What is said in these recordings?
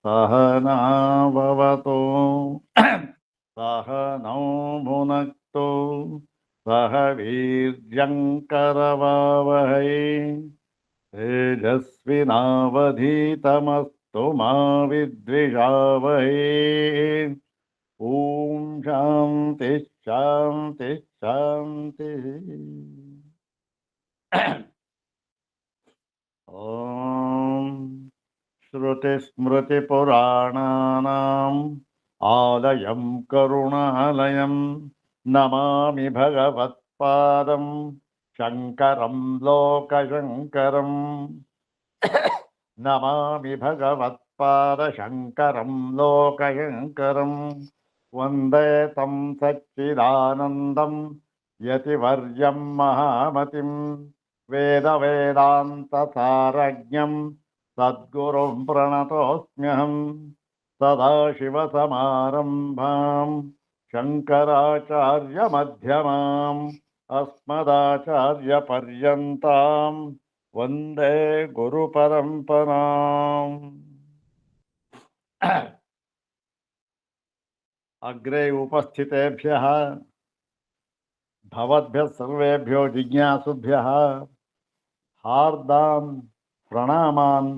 सहनाववतु सहनौ भुनक्तु सह वीर्यङ्करवावहै तेजस्विनावधीतमस्तु मा विद्विषावहै। ॐ शान्ति शान्ति शान्तिः। ॐ श्रुतिस्मृतिपुराणानाम् आलयं करुणालयं नमामि भगवत्पादं शङ्करं लोकशङ्करम्। नमामि भगवत्पादशङ्करं लोकशङ्करं। वन्दे तं सच्चिदानन्दं यतिवर्यं महामतिं वेदवेदान्तसारज्ञं सद्गुरुं प्रणतोऽस्म्यहं। सदाशिवसमारम्भां शङ्कराचार्यमध्यमाम् अस्मदाचार्यपर्यन्ताम् वन्दे गुरुपरम्पराम्। अग्रे उपस्थितेभ्यः भवद्भ्यः सर्वेभ्यो जिज्ञासुभ्यः हार्दान् प्रणामान्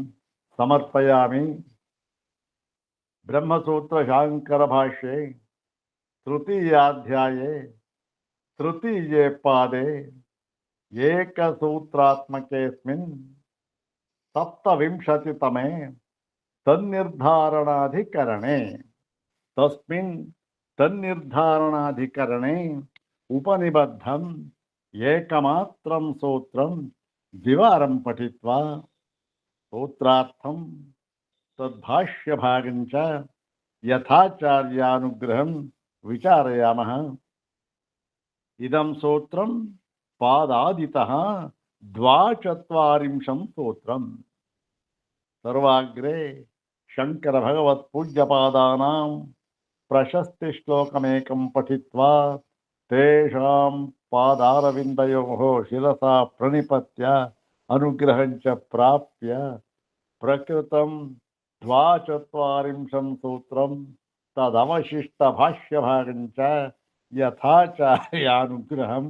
समर्पयामि। ब्रह्मसूत्रशाङ्करभाष्ये तृतीयाध्याये तृतीये पादे एकसूत्रात्मकेऽस्मिन् सप्तविंशतितमे तन्निर्धारणाधिकरणे तस्मिन् तन्निर्धारणाधिकरणे उपनिबद्धम् एकमात्रं सूत्रं द्विवारं पठित्वा सूत्रार्थं तद्भाष्यभागं च यथाचार्यानुग्रहं विचारयामः। इदं सूत्रं पादादितः द्वाचत्वारिंशं सूत्रम्। सर्वाग्रे शङ्करभगवत्पूज्यपादानां प्रशस्तिश्लोकमेकं पठित्वा तेषां पादारविन्दयोः शिरसा प्रणिपत्य अनुग्रहं च प्राप्य प्रकृतं द्वाचत्वारिंशं सूत्रं तदवशिष्टभाष्यभागं च यथाचार्यानुग्रहं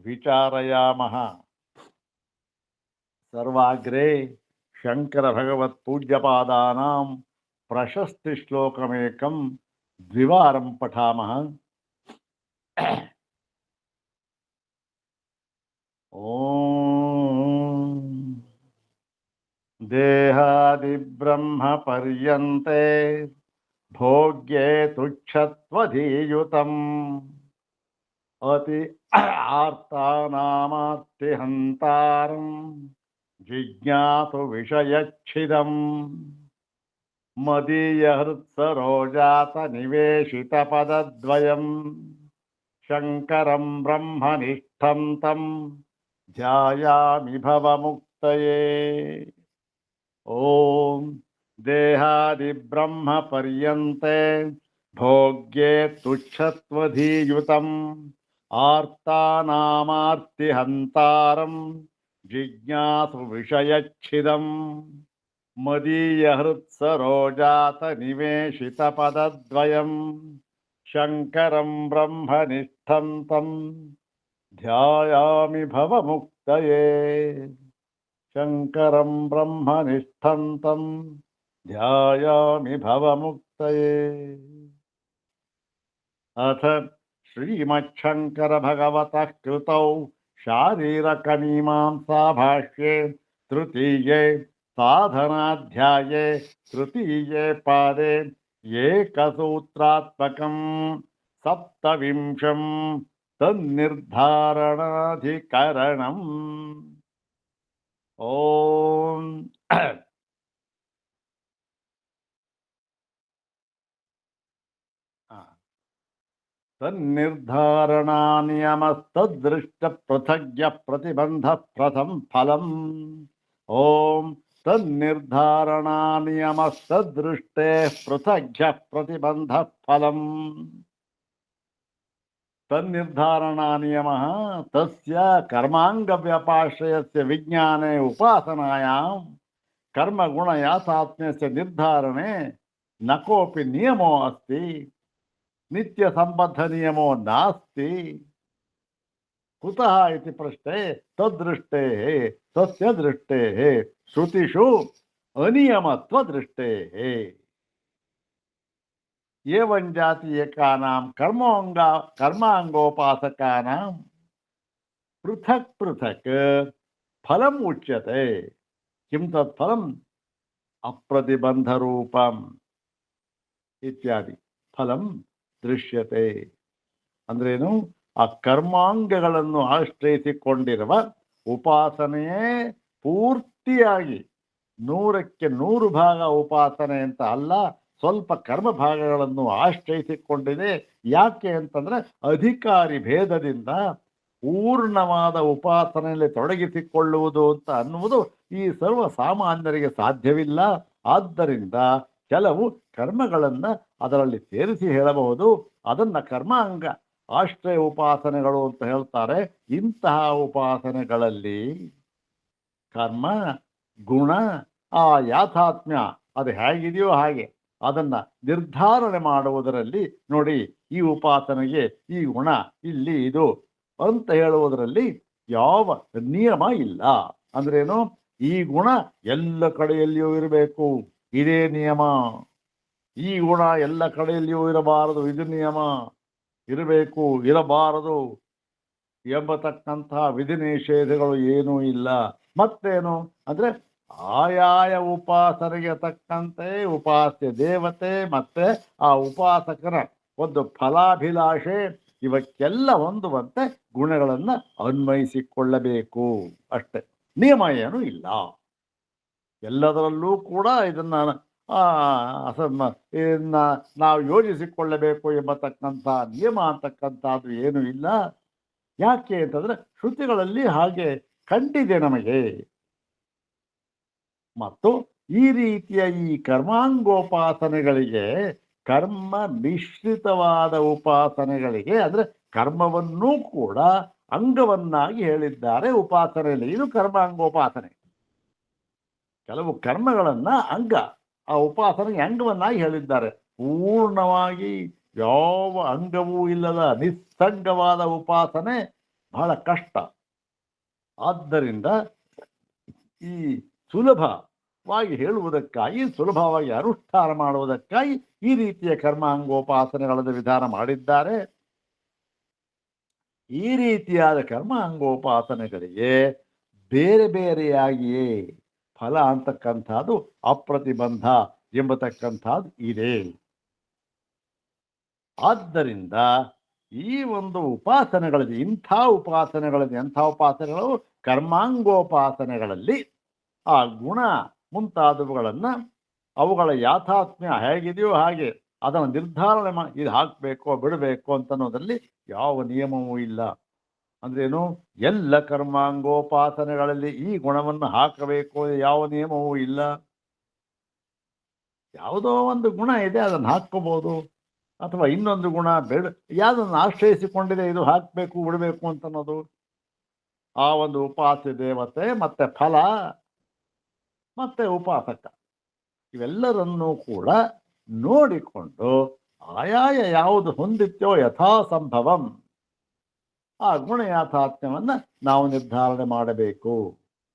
विचारयामः। सर्वाग्रे शङ्करभगवत्पूज्यपादानां प्रशस्तिश्लोकमेकं द्विवारं पठामः। ॐ देहादिब्रह्मपर्यन्ते भोग्ये तुच्छत्वधीयुतम् अति आर्तानामार्तिहन्तारं जिज्ञासु विषयच्छिदम् मदीयहृत्सरोजात निवेशितपदद्वयम् शङ्करं ब्रह्मनिष्ठं तं ध्यायामि भवमुक्तये। ॐ देहादिब्रह्मपर्यन्ते भोग्ये तुच्छत्वधीयुतम् आर्तानामार्तिहन्तारं जिज्ञासु विषयच्छिदम् मदीयहृत्सरोजात निवेशितपदद्वयम् शङ्करं ब्रह्मनिष्ठं तं ध्यायामि भवमुक्तये। शङ्करं ब्रह्मनिष्ठं तं ध्यायामि भवमुक्तये। अथ श्रीमच्छङ्करभगवतः कृतौ शारीरकमीमांसाभाष्ये तृतीये साधनाध्याये तृतीये पादे एकसूत्रात्मकं सप्तविंशं तन्निर्धारणाधिकरणम्। ॐ तन्निर्धारणानियमस्तदृष्टपृथग्यप्रतिबन्धः प्रथम फलम्। ॐ तन्निर्धारणानियमस्तदृष्टेः पृथग्यः प्रतिबन्धः फलम्। तन्निर्धारणानियमः तस्य कर्माङ्गव्यपाश्रयस्य विज्ञाने उपासनायां ಕರ್ಮಗುಣ ಯಾಥಾತ್ಮ್ಯಸ್ಯ ನಿರ್ಧಾರಣೆ ನ ಕೋಪಿ ನಿಯಮೋ ಅಸ್ತಿ ನಿತ್ಯ ಸಂಬದ್ಧ ನಿಯಮೋ ನಾಸ್ತಿ ಕುತಃ ಇತಿ ಪ್ರಶ್ನೆ ತದ್ದೃಷ್ಟೇ ತಸ್ಯ ದೃಷ್ಟೇ ಶ್ರುತಿಷು ಅನಿಯಮತ್ವ ದೃಷ್ಟೇ ಏವಂ ಜಾತೀಯಕಾನಾಂ ಕರ್ಮಾಂಗೋಪಾಸಕಾನಾಂ ಪೃಥಕ್ ಪೃಥಕ್ ಫಲಂ ಉಚ್ಯತೆ ಕಿಂ ತತ್ ಫಲಂ ಅಪ್ರತಿಬಂಧ ರೂಪಂ ಇತ್ಯಾದಿ ಫಲಂ ದೃಶ್ಯತೆ. ಅಂದ್ರೇನು? ಆ ಕರ್ಮಾಂಗಗಳನ್ನು ಆಶ್ರಯಿಸಿಕೊಂಡಿರುವ ಉಪಾಸನೆಯೇ ಪೂರ್ತಿಯಾಗಿ 100% ಉಪಾಸನೆ ಅಂತ ಅಲ್ಲ, ಸ್ವಲ್ಪ ಕರ್ಮ ಭಾಗಗಳನ್ನು ಆಶ್ರಯಿಸಿಕೊಂಡಿದೆ. ಯಾಕೆ ಅಂತಂದ್ರೆ ಅಧಿಕಾರಿ ಭೇದದಿಂದ ಪೂರ್ಣವಾದ ಉಪಾಸನೆಯಲ್ಲಿ ತೊಡಗಿಸಿಕೊಳ್ಳುವುದು ಅಂತ ಅನ್ನುವುದು ಈ ಸರ್ವ ಸಾಮಾನ್ಯರಿಗೆ ಸಾಧ್ಯವಿಲ್ಲ. ಆದ್ದರಿಂದ ಕೆಲವು ಕರ್ಮಗಳನ್ನು ಅದರಲ್ಲಿ ಸೇರಿಸಿ ಹೇಳಬಹುದು. ಅದನ್ನ ಕರ್ಮಾಂಗ ಆಶ್ರಯ ಉಪಾಸನೆಗಳು ಅಂತ ಹೇಳ್ತಾರೆ. ಇಂತಹ ಉಪಾಸನೆಗಳಲ್ಲಿ ಕರ್ಮ ಗುಣ ಆ ಯಾಥಾತ್ಮ್ಯ ಅದು ಹೇಗಿದೆಯೋ ಹಾಗೆ ಅದನ್ನ ನಿರ್ಧಾರಣೆ ಮಾಡುವುದರಲ್ಲಿ ನೋಡಿ, ಈ ಉಪಾಸನೆಗೆ ಈ ಗುಣ ಇಲ್ಲಿ ಇದು ಅಂತ ಹೇಳುವುದರಲ್ಲಿ ಯಾವ ನಿಯಮ ಇಲ್ಲ. ಅಂದ್ರೇನು? ಈ ಗುಣ ಎಲ್ಲ ಕಡೆಯಲ್ಲಿಯೂ ಇರಬೇಕು, ಇದೇ ನಿಯಮ. ಈ ಗುಣ ಎಲ್ಲ ಕಡೆಯಲ್ಲಿಯೂ ಇರಬಾರದು, ಇದು ನಿಯಮ. ಇರಬೇಕು, ಇರಬಾರದು ಎಂಬತಕ್ಕಂತಹ ವಿಧಿ ನಿಷೇಧಗಳು ಏನೂ ಇಲ್ಲ. ಮತ್ತೇನು ಅಂದ್ರೆ ಆಯಾಯ ಉಪಾಸನೆಗೆ ತಕ್ಕಂತೆ ಉಪಾಸ್ಯ ದೇವತೆ ಮತ್ತೆ ಆ ಉಪಾಸಕನ ಒಂದು ಫಲಾಭಿಲಾಷೆ ಇವಕ್ಕೆಲ್ಲ ಹೊಂದುವಂತೆ ಗುಣಗಳನ್ನು ಅನ್ವಯಿಸಿಕೊಳ್ಳಬೇಕು ಅಷ್ಟೆ. ನಿಯಮ ಏನು ಇಲ್ಲ. ಎಲ್ಲದರಲ್ಲೂ ಕೂಡ ಇದನ್ನ ನಾವು ಯೋಜಿಸಿಕೊಳ್ಳಬೇಕು ಎಂಬತಕ್ಕಂಥ ನಿಯಮ ಅಂತಕ್ಕಂಥದ್ದು ಏನೂ ಇಲ್ಲ. ಯಾಕೆ ಅಂತಂದ್ರೆ ಶ್ರುತಿಗಳಲ್ಲಿ ಹಾಗೆ ಕಂಡಿದೆ ನಮಗೆ. ಮತ್ತು ಈ ರೀತಿಯ ಈ ಕರ್ಮಾಂಗೋಪಾಸನೆಗಳಿಗೆ, ಕರ್ಮ ಮಿಶ್ರಿತವಾದ ಉಪಾಸನೆಗಳಿಗೆ ಅಂದ್ರೆ ಕರ್ಮವನ್ನೂ ಕೂಡ ಅಂಗವನ್ನಾಗಿ ಹೇಳಿದ್ದಾರೆ ಉಪಾಸನೆಯಲ್ಲಿ. ಇದು ಕರ್ಮಾಂಗೋಪಾಸನೆ. ಕೆಲವು ಕರ್ಮಗಳನ್ನ ಅಂಗ, ಆ ಉಪಾಸನೆಗೆ ಅಂಗವನ್ನಾಗಿ ಹೇಳಿದ್ದಾರೆ. ಪೂರ್ಣವಾಗಿ ಯಾವ ಅಂಗವೂ ಇಲ್ಲದ ನಿಸ್ಸಂಗವಾದ ಉಪಾಸನೆ ಬಹಳ ಕಷ್ಟ. ಆದ್ದರಿಂದ ಈ ಸುಲಭವಾಗಿ ಹೇಳುವುದಕ್ಕಾಗಿ, ಸುಲಭವಾಗಿ ಅನುಷ್ಠಾನ ಮಾಡುವುದಕ್ಕಾಗಿ ಈ ರೀತಿಯ ಕರ್ಮಾಂಗೋಪಾಸನೆಗಳನ್ನು ವಿಧಾನ ಮಾಡಿದ್ದಾರೆ. ಈ ರೀತಿಯಾದ ಕರ್ಮಾಂಗೋಪಾಸನೆಗಳಿಗೆ ಬೇರೆ ಬೇರೆಯಾಗಿಯೇ ಫಲ ಅಂತಕ್ಕಂಥದ್ದು ಅಪ್ರತಿಬಂಧ ಎಂಬತಕ್ಕಂಥದ್ದು ಇದೆ. ಆದ್ದರಿಂದ ಈ ಒಂದು ಉಪಾಸನೆಗಳಲ್ಲಿ ಎಂಥ ಉಪಾಸನೆಗಳು ಕರ್ಮಾಂಗೋಪಾಸನೆಗಳಲ್ಲಿ ಆ ಗುಣ ಮುಂತಾದವುಗಳನ್ನು ಅವುಗಳ ಯಾಥಾತ್ಮ್ಯ ಹೇಗಿದೆಯೋ ಹಾಗೆ ಅದನ್ನು ನಿರ್ಧಾರಣೆ ಇದು ಹಾಕಬೇಕೋ ಬಿಡಬೇಕು ಅಂತನ್ನೋದ್ರಲ್ಲಿ ಯಾವ ನಿಯಮವೂ ಇಲ್ಲ. ಅಂದ್ರೇನು? ಎಲ್ಲ ಕರ್ಮಾಂಗೋಪಾಸನೆಗಳಲ್ಲಿ ಈ ಗುಣವನ್ನು ಹಾಕಬೇಕು ಯಾವ ನಿಯಮವೂ ಇಲ್ಲ. ಯಾವುದೋ ಒಂದು ಗುಣ ಇದೆ ಅದನ್ನು ಹಾಕ್ಕೋಬಹುದು, ಅಥವಾ ಇನ್ನೊಂದು ಗುಣ ಬೇಡ ಯಾವುದನ್ನು ಆಶ್ರಯಿಸಿಕೊಂಡಿದೆ ಇದು ಹಾಕಬೇಕು ಬಿಡಬೇಕು ಅಂತನ್ನೋದು ಆ ಒಂದು ಉಪಾಸ್ಯ ದೇವತೆ ಮತ್ತೆ ಫಲ ಮತ್ತೆ ಉಪಾಸಕ ಇವೆಲ್ಲರನ್ನೂ ಕೂಡ ನೋಡಿಕೊಂಡು ಆಯಾಯ ಯಾವುದು ಹೊಂದಿತ್ತೋ ಯಥಾ ಸಂಭವಂ ಆ ಗುಣ ಯಾಥಾತ್ಮ್ಯವನ್ನ ನಾವು ನಿರ್ಧಾರಣೆ ಮಾಡಬೇಕು.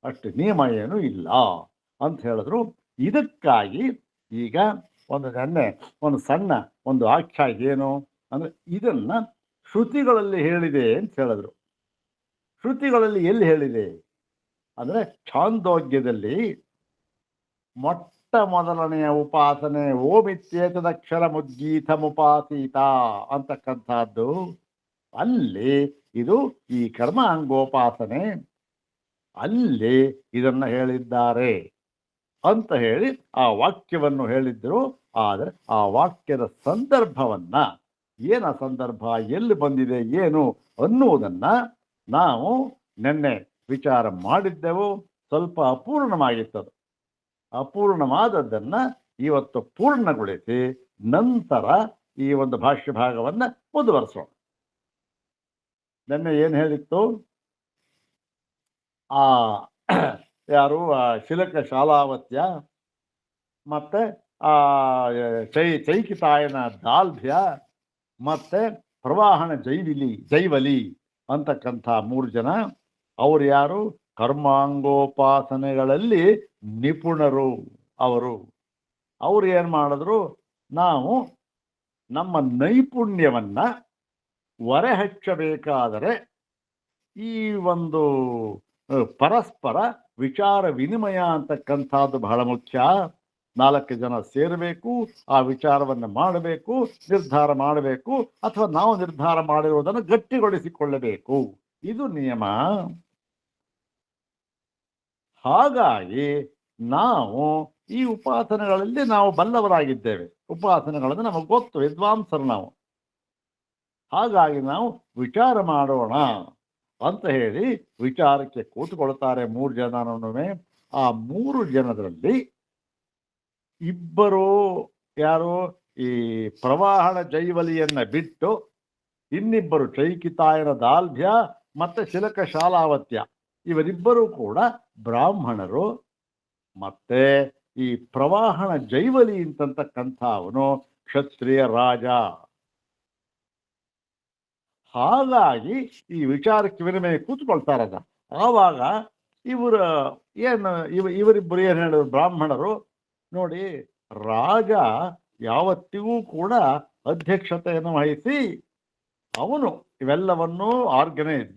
ಅಷ್ಟು ನಿಯಮ ಏನು ಇಲ್ಲ ಅಂತ ಹೇಳಿದ್ರು. ಇದಕ್ಕಾಗಿ ಈಗ ಒಂದು ಸಣ್ಣ ಒಂದು ಆಖ್ಯಾ ಏನು ಅಂದ್ರೆ ಇದನ್ನ ಶ್ರುತಿಗಳಲ್ಲಿ ಹೇಳಿದೆ ಅಂತ ಹೇಳಿದ್ರು. ಶ್ರುತಿಗಳಲ್ಲಿ ಎಲ್ಲಿ ಹೇಳಿದೆ ಅಂದ್ರೆ ಛಾಂದೋಗ್ಯದಲ್ಲಿ ಮೊಟ್ಟ ಮೊದಲನೆಯ ಉಪಾಸನೆ ಓಮಿತ್ಯೇತದಕ್ಷರ ಮುದ್ಗೀತಮುಪಾಸೀತ ಅಂತಕ್ಕಂಥದ್ದು. ಅಲ್ಲಿ ಇದು ಈ ಕರ್ಮಾಂಗೋಪಾಸನೆ ಅಲ್ಲಿ ಇದನ್ನ ಹೇಳಿದ್ದಾರೆ ಅಂತ ಹೇಳಿ ಆ ವಾಕ್ಯವನ್ನು ಹೇಳಿದ್ರು. ಆದರೆ ಆ ವಾಕ್ಯದ ಸಂದರ್ಭವನ್ನ ಏನ ಸಂದರ್ಭ ಎಲ್ಲಿ ಬಂದಿದೆ ಏನು ಅನ್ನುವುದನ್ನ ನಾವು ನಿನ್ನೆ ವಿಚಾರ ಮಾಡಿದ್ದೆವು. ಸ್ವಲ್ಪ ಅಪೂರ್ಣವಾಗಿತ್ತದು. ಅಪೂರ್ಣವಾದದ್ದನ್ನ ಇವತ್ತು ಪೂರ್ಣಗೊಳಿಸಿ ನಂತರ ಈ ಒಂದು ಭಾಷ್ಯ ಭಾಗವನ್ನ ಮುಂದುವರಿಸೋಣ. ನಿನ್ನೆ ಏನು ಹೇಳಿತ್ತು? ಆ ಯಾರು ಶಿಲಕ ಶಾಲಾವತ್ಯ ಮತ್ತೆ ಆ ಚೈಕಿತಾಯನ ದಾಲ್ಭ್ಯ ಮತ್ತೆ ಪ್ರವಾಹನ ಜೈವಲಿ ಅಂತಕ್ಕಂಥ 3 ಜನ. ಅವರು ಯಾರು? ಕರ್ಮಾಂಗೋಪಾಸನೆಗಳಲ್ಲಿ ನಿಪುಣರು. ಅವರು ಏನು ಮಾಡಿದ್ರು? ನಾವು ನಮ್ಮ ನೈಪುಣ್ಯವನ್ನ ಹೊರಹಚ್ಚಬೇಕಾದರೆ ಈ ಒಂದು ಪರಸ್ಪರ ವಿಚಾರ ವಿನಿಮಯ ಅಂತಕ್ಕಂಥದ್ದು ಬಹಳ ಮುಖ್ಯ. 4 ಜನ ಸೇರಬೇಕು, ಆ ವಿಚಾರವನ್ನು ಮಾಡಬೇಕು, ನಿರ್ಧಾರ ಮಾಡಬೇಕು, ಅಥವಾ ನಾವು ನಿರ್ಧಾರ ಮಾಡಿರುವುದನ್ನು ಗಟ್ಟಿಗೊಳಿಸಿಕೊಳ್ಳಬೇಕು. ಇದು ನಿಯಮ. ಹಾಗಾಗಿ ನಾವು ಈ ಉಪಾಸನೆಗಳಲ್ಲಿ ನಾವು ಬಲ್ಲವರಾಗಿದ್ದೇವೆ. ಉಪಾಸನೆಗಳನ್ನು ನಮಗೆ ಗೊತ್ತು, ವಿದ್ವಾಂಸರು ನಾವು. ಹಾಗಾಗಿ ನಾವು ವಿಚಾರ ಮಾಡೋಣ ಅಂತ ಹೇಳಿ ವಿಚಾರಕ್ಕೆ ಕೂತುಕೊಳ್ತಾರೆ 3 ಜನನೂ. ಆ 3 ಜನರಲ್ಲಿ ಇಬ್ಬರು ಯಾರು? ಈ ಪ್ರವಾಹನ ಜೈವಲಿಯನ್ನ ಬಿಟ್ಟು ಇನ್ನಿಬ್ಬರು ಚೈಕಿತಾಯನ ದಾಲ್ಭ್ಯ ಮತ್ತೆ ಶಿಲಕ ಶಾಲಾವತ್ಯ, ಇವರಿಬ್ಬರು ಕೂಡ ಬ್ರಾಹ್ಮಣರು. ಮತ್ತೆ ಈ ಪ್ರವಾಹನ ಜೈವಲಿ ಅಂತಕ್ಕಂಥ ಅವನು ಕ್ಷತ್ರಿಯ ರಾಜ. ಹಾಗಾಗಿ ಈ ವಿಚಾರಕ್ಕೆ ವಿನಿಮಯ ಕೂತ್ಕೊಳ್ತಾರದ. ಆವಾಗ ಇವರಿಬ್ಬರು ಏನು ಹೇಳಿದ್ರು? ಬ್ರಾಹ್ಮಣರು ನೋಡಿ, ರಾಜ ಯಾವತ್ತಿಗೂ ಕೂಡ ಅಧ್ಯಕ್ಷತೆಯನ್ನು ವಹಿಸಿ ಅವನು ಇವೆಲ್ಲವನ್ನೂ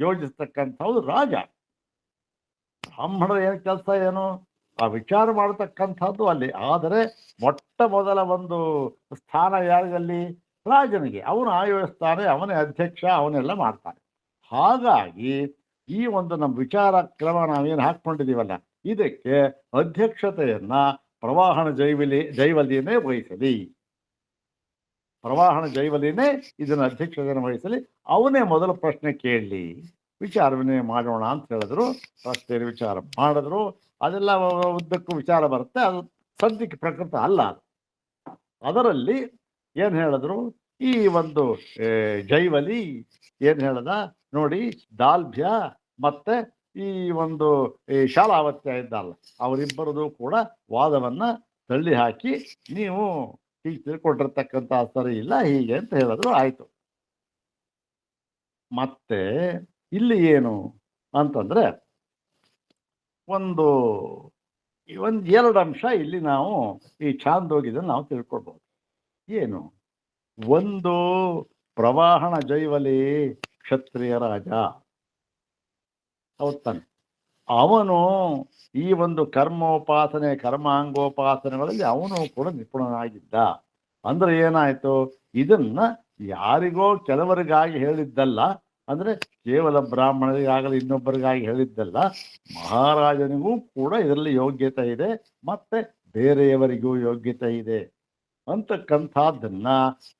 ಯೋಜಿಸ್ತಕ್ಕಂಥದ್ದು ರಾಜ. ಬ್ರಾಹ್ಮಣರ ಏನು ಕೆಲಸ ಏನು? ಆ ವಿಚಾರ ಮಾಡತಕ್ಕಂಥದ್ದು ಅಲ್ಲಿ. ಆದರೆ ಮೊಟ್ಟ ಮೊದಲ ಒಂದು ಸ್ಥಾನ ಯಾರಿಗಲ್ಲಿ? ರಾಜನಿಗೆ. ಅವನು ಆಯೋಜಿಸ್ತಾನೆ, ಅವನೇ ಅಧ್ಯಕ್ಷ, ಅವನೆಲ್ಲ ಮಾಡ್ತಾನೆ. ಹಾಗಾಗಿ ಈ ಒಂದು ನಮ್ಮ ವಿಚಾರ ಕ್ರಮ ನಾವೇನು ಹಾಕ್ಕೊಂಡಿದ್ದೀವಲ್ಲ, ಇದಕ್ಕೆ ಅಧ್ಯಕ್ಷತೆಯನ್ನ ಪ್ರವಾಹನ ಜೈವಲಿಯನ್ನೇ ವಹಿಸಲಿ. ಪ್ರವಾಹನ ಜೈವಲಿನೇ ಇದನ್ನು ಅಧ್ಯಕ್ಷತೆಯನ್ನು ವಹಿಸಲಿ. ಅವನೇ ಮೊದಲ ಪ್ರಶ್ನೆ ಕೇಳಲಿ, ವಿಚಾರವನ್ನೇ ಮಾಡೋಣ ಅಂತ ಹೇಳಿದ್ರು. ಪ್ರಶ್ನೆ ವಿಚಾರ ಮಾಡಿದ್ರು. ಅದೆಲ್ಲ ಉದ್ದಕ್ಕೂ ವಿಚಾರ ಬರುತ್ತೆ. ಅದು ಸದ್ಯಕ್ಕೆ ಪ್ರಕೃತ ಅಲ್ಲ. ಅದರಲ್ಲಿ ಏನು ಹೇಳಿದ್ರು? ಈ ಒಂದು ಜೈವಲಿ ಏನು ಹೇಳ್ದ ನೋಡಿ, ದಾಲ್ಭ್ಯ ಮತ್ತೆ ಈ ಒಂದು ಶಾಲಾವತ್ಯ ಇದ್ದಲ್ಲ, ಅವರಿಬ್ಬರದು ಕೂಡ ವಾದವನ್ನ ತಳ್ಳಿ ಹಾಕಿ, ನೀವು ಹೀಗೆ ತಿಳ್ಕೊಂಡಿರ್ತಕ್ಕಂಥ ಸರಿ ಇಲ್ಲ ಹೀಗೆ ಅಂತ ಹೇಳಿದ್ರು. ಆಯ್ತು. ಮತ್ತೆ ಇಲ್ಲಿ ಏನು ಅಂತಂದ್ರೆ ಒಂದು 2 ಅಂಶ ಇಲ್ಲಿ ನಾವು ಈ ಛಾಂದೋಗ್ಯದಲ್ಲಿ ನಾವು ತಿಳ್ಕೊಳ್ಬಹುದು. ಏನು? ಒಂದು, ಪ್ರವಾಹನ ಜೈವಲಿ ಕ್ಷತ್ರಿಯ ರಾಜ, ಹೌದ್ ತಾನೆ? ಅವನು ಈ ಒಂದು ಕರ್ಮಾಂಗೋಪಾಸನೆಗಳಲ್ಲಿ ಅವನು ಕೂಡ ನಿಪುಣನಾಗಿದ್ದ. ಅಂದ್ರೆ ಏನಾಯ್ತು? ಇದನ್ನ ಯಾರಿಗೋ ಕೆಲವರಿಗಾಗಿ ಹೇಳಿದ್ದಲ್ಲ, ಅಂದ್ರೆ ಕೇವಲ ಬ್ರಾಹ್ಮಣರಿಗಾಗಲಿ ಇನ್ನೊಬ್ಬರಿಗಾಗಿ ಹೇಳಿದ್ದಲ್ಲ, ಮಹಾರಾಜನಿಗೂ ಕೂಡ ಇದರಲ್ಲಿ ಯೋಗ್ಯತೆ ಇದೆ, ಮತ್ತೆ ಬೇರೆಯವರಿಗೂ ಯೋಗ್ಯತೆ ಇದೆ ಅಂತಕ್ಕಂಥದ್ದನ್ನ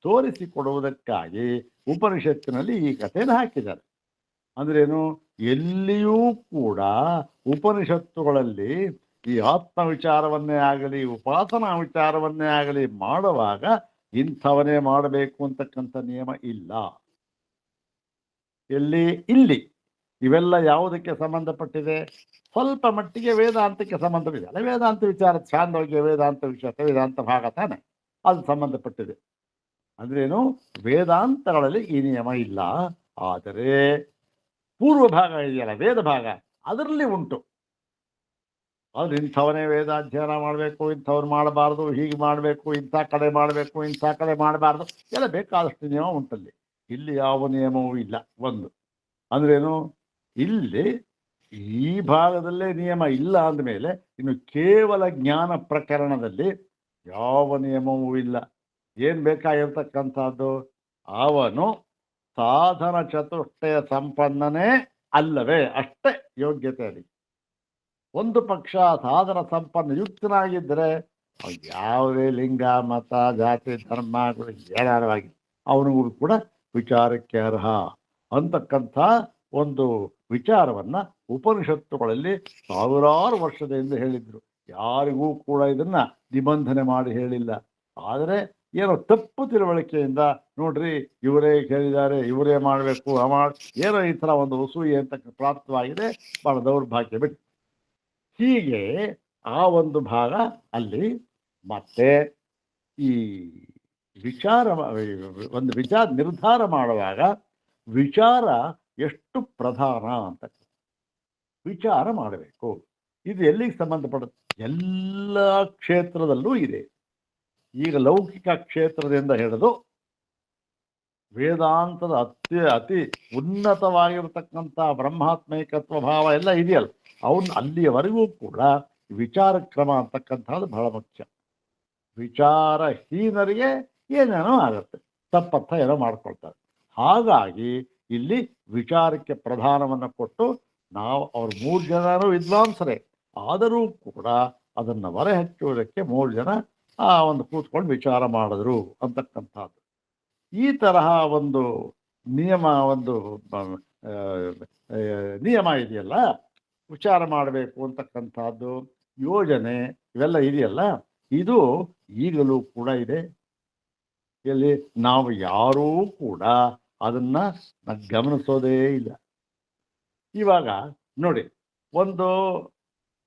ತೋರಿಸಿಕೊಡುವುದಕ್ಕಾಗಿ ಉಪನಿಷತ್ತಿನಲ್ಲಿ ಈ ಕಥೆಯನ್ನು ಹಾಕಿದ್ದಾರೆ. ಅಂದ್ರೇನು? ಎಲ್ಲಿಯೂ ಕೂಡ ಉಪನಿಷತ್ತುಗಳಲ್ಲಿ ಈ ಆತ್ಮ ವಿಚಾರವನ್ನೇ ಆಗಲಿ ಉಪಾಸನಾ ವಿಚಾರವನ್ನೇ ಆಗಲಿ ಮಾಡುವಾಗ ಇಂಥವನ್ನೇ ಮಾಡಬೇಕು ಅಂತಕ್ಕಂಥ ನಿಯಮ ಇಲ್ಲ. ಇಲ್ಲಿ ಇವೆಲ್ಲ ಯಾವುದಕ್ಕೆ ಸಂಬಂಧಪಟ್ಟಿದೆ? ಸ್ವಲ್ಪ ಮಟ್ಟಿಗೆ ವೇದಾಂತಕ್ಕೆ ಸಂಬಂಧವಿದೆ. ಅಲ್ಲ, ವೇದಾಂತ ವಿಚಾರ ಛಾಂದೋಗ್ಯ ವೇದಾಂತ ವಿಷಯ, ವೇದಾಂತ ಭಾಗ ತಾನೆ, ಅದು ಸಂಬಂಧಪಟ್ಟಿದೆ. ಅಂದ್ರೇನು? ವೇದಾಂತಗಳಲ್ಲಿ ಈ ನಿಯಮ ಇಲ್ಲ. ಆದರೆ ಪೂರ್ವ ಭಾಗ ಇದೆಯಲ್ಲ, ವೇದ ಭಾಗ, ಅದರಲ್ಲಿ ಉಂಟು. ಅದು ಇಂಥವನೇ ವೇದಾಧ್ಯಯನ ಮಾಡಬೇಕು, ಇಂಥವ್ರು ಮಾಡಬಾರ್ದು, ಹೀಗೆ ಮಾಡಬೇಕು, ಇಂಥ ಕಡೆ ಮಾಡಬೇಕು, ಇಂಥ ಕಡೆ ಮಾಡಬಾರ್ದು, ಎಲ್ಲ ಬೇಕಾದಷ್ಟು ನಿಯಮ ಉಂಟಲ್ಲಿ. ಇಲ್ಲಿ ಯಾವ ನಿಯಮವೂ ಇಲ್ಲ. ಒಂದು ಅಂದ್ರೇನು? ಇಲ್ಲಿ ಈ ಭಾಗದಲ್ಲೇ ನಿಯಮ ಇಲ್ಲ ಅಂದಮೇಲೆ ಇನ್ನು ಕೇವಲ ಜ್ಞಾನ ಪ್ರಕರಣದಲ್ಲಿ ಯಾವ ನಿಯಮವೂ ಇಲ್ಲ. ಏನ್ ಬೇಕಾಗಿರ್ತಕ್ಕಂಥದ್ದು? ಅವನು ಸಾಧನ ಚತುಷ್ಟಯ ಸಂಪನ್ನನೇ ಅಲ್ಲವೇ, ಅಷ್ಟೇ ಯೋಗ್ಯತೆ ಅಲ್ಲಿ. ಒಂದು ಪಕ್ಷ ಸಾಧನ ಸಂಪನ್ನ ಯುಕ್ತನಾಗಿದ್ದರೆ ಯಾವುದೇ ಲಿಂಗ, ಮತ, ಜಾತಿ, ಧರ್ಮಗಳು ಏನಾರವಾಗಿ ಅವನಿಗೂ ಕೂಡ ವಿಚಾರಕ್ಕೆ ಅರ್ಹ ಅಂತಕ್ಕಂಥ ಒಂದು ವಿಚಾರವನ್ನ ಉಪನಿಷತ್ತುಗಳಲ್ಲಿ ಸಾವಿರಾರು ವರ್ಷದಿಂದ ಹೇಳಿದ್ರು. ಯಾರಿಗೂ ಕೂಡ ಇದನ್ನ ನಿಬಂಧನೆ ಮಾಡಿ ಹೇಳಿಲ್ಲ. ಆದರೆ ಏನೋ ತಪ್ಪು ತಿಳುವಳಿಕೆಯಿಂದ ನೋಡ್ರಿ ಇವರೇ ಹೇಳಿದ್ದಾರೆ, ಇವರೇ ಮಾಡಬೇಕು, ಏನೋ ಈ ಥರ ಒಂದು ಅಸೂಯೆ ಅಂತ ಪ್ರಾಪ್ತವಾಗಿದೆ. ಬಹಳ ದೌರ್ಭಾಗ್ಯ ಬಿಟ್ಟು ಹೀಗೆ ಆ ಒಂದು ಭಾಗ ಅಲ್ಲಿ. ಮತ್ತೆ ಈ ವಿಚಾರ ಒಂದು ನಿರ್ಧಾರ ಮಾಡುವಾಗ ವಿಚಾರ ಎಷ್ಟು ಪ್ರಧಾನ ಅಂತ ವಿಚಾರ ಮಾಡಬೇಕು. ಇದು ಎಲ್ಲಿಗೆ ಸಂಬಂಧಪಡುತ್ತೆ? ಎಲ್ಲ ಕ್ಷೇತ್ರದಲ್ಲೂ ಇದೆ. ಈಗ ಲೌಕಿಕ ಕ್ಷೇತ್ರದಿಂದ ಹಿಡಿದು ವೇದಾಂತದ ಅತಿ ಉನ್ನತವಾಗಿರತಕ್ಕಂಥ ಬ್ರಹ್ಮಾತ್ಮೈಕತ್ವ ಭಾವ ಎಲ್ಲ ಇದೆಯಲ್ಲ, ಅವನ್ನ ಅಲ್ಲಿಯವರೆಗೂ ಕೂಡ ವಿಚಾರ ಕ್ರಮ ಅಂತಕ್ಕಂಥದ್ದು ಬಹಳ ಮುಖ್ಯ. ವಿಚಾರಹೀನರಿಗೆ ಏನೇನೋ ಆಗುತ್ತೆ, ತಪ್ಪರ್ಥ ಏನೋ ಮಾಡ್ಕೊಳ್ತಾರೆ. ಹಾಗಾಗಿ ಇಲ್ಲಿ ವಿಚಾರಕ್ಕೆ ಪ್ರಧಾನವನ್ನು ಕೊಟ್ಟು ನಾವು ಅವ್ರ 3 ಜನರು ವಿದ್ವಾಂಸರೇ ಆದರೂ ಕೂಡ ಅದನ್ನು ಹೊರೆ ಹಚ್ಚುವುದಕ್ಕೆ 3 ಜನ ಒಂದು ಕೂತ್ಕೊಂಡು ವಿಚಾರ ಮಾಡಿದ್ರು ಅಂತಕ್ಕಂಥದ್ದು. ಈ ತರಹ ಒಂದು ನಿಯಮ ನಿಯಮ ಇದೆಯಲ್ಲ, ವಿಚಾರ ಮಾಡಬೇಕು ಅಂತಕ್ಕಂಥದ್ದು ಯೋಜನೆ ಇವೆಲ್ಲ ಇದೆಯಲ್ಲ, ಇದು ಈಗಲೂ ಕೂಡ ಇದೆ. ಇಲ್ಲಿ ನಾವು ಯಾರೂ ಕೂಡ ಅದನ್ನ ಗಮನಿಸೋದೇ ಇಲ್ಲ. ಇವಾಗ ನೋಡಿ, ಒಂದು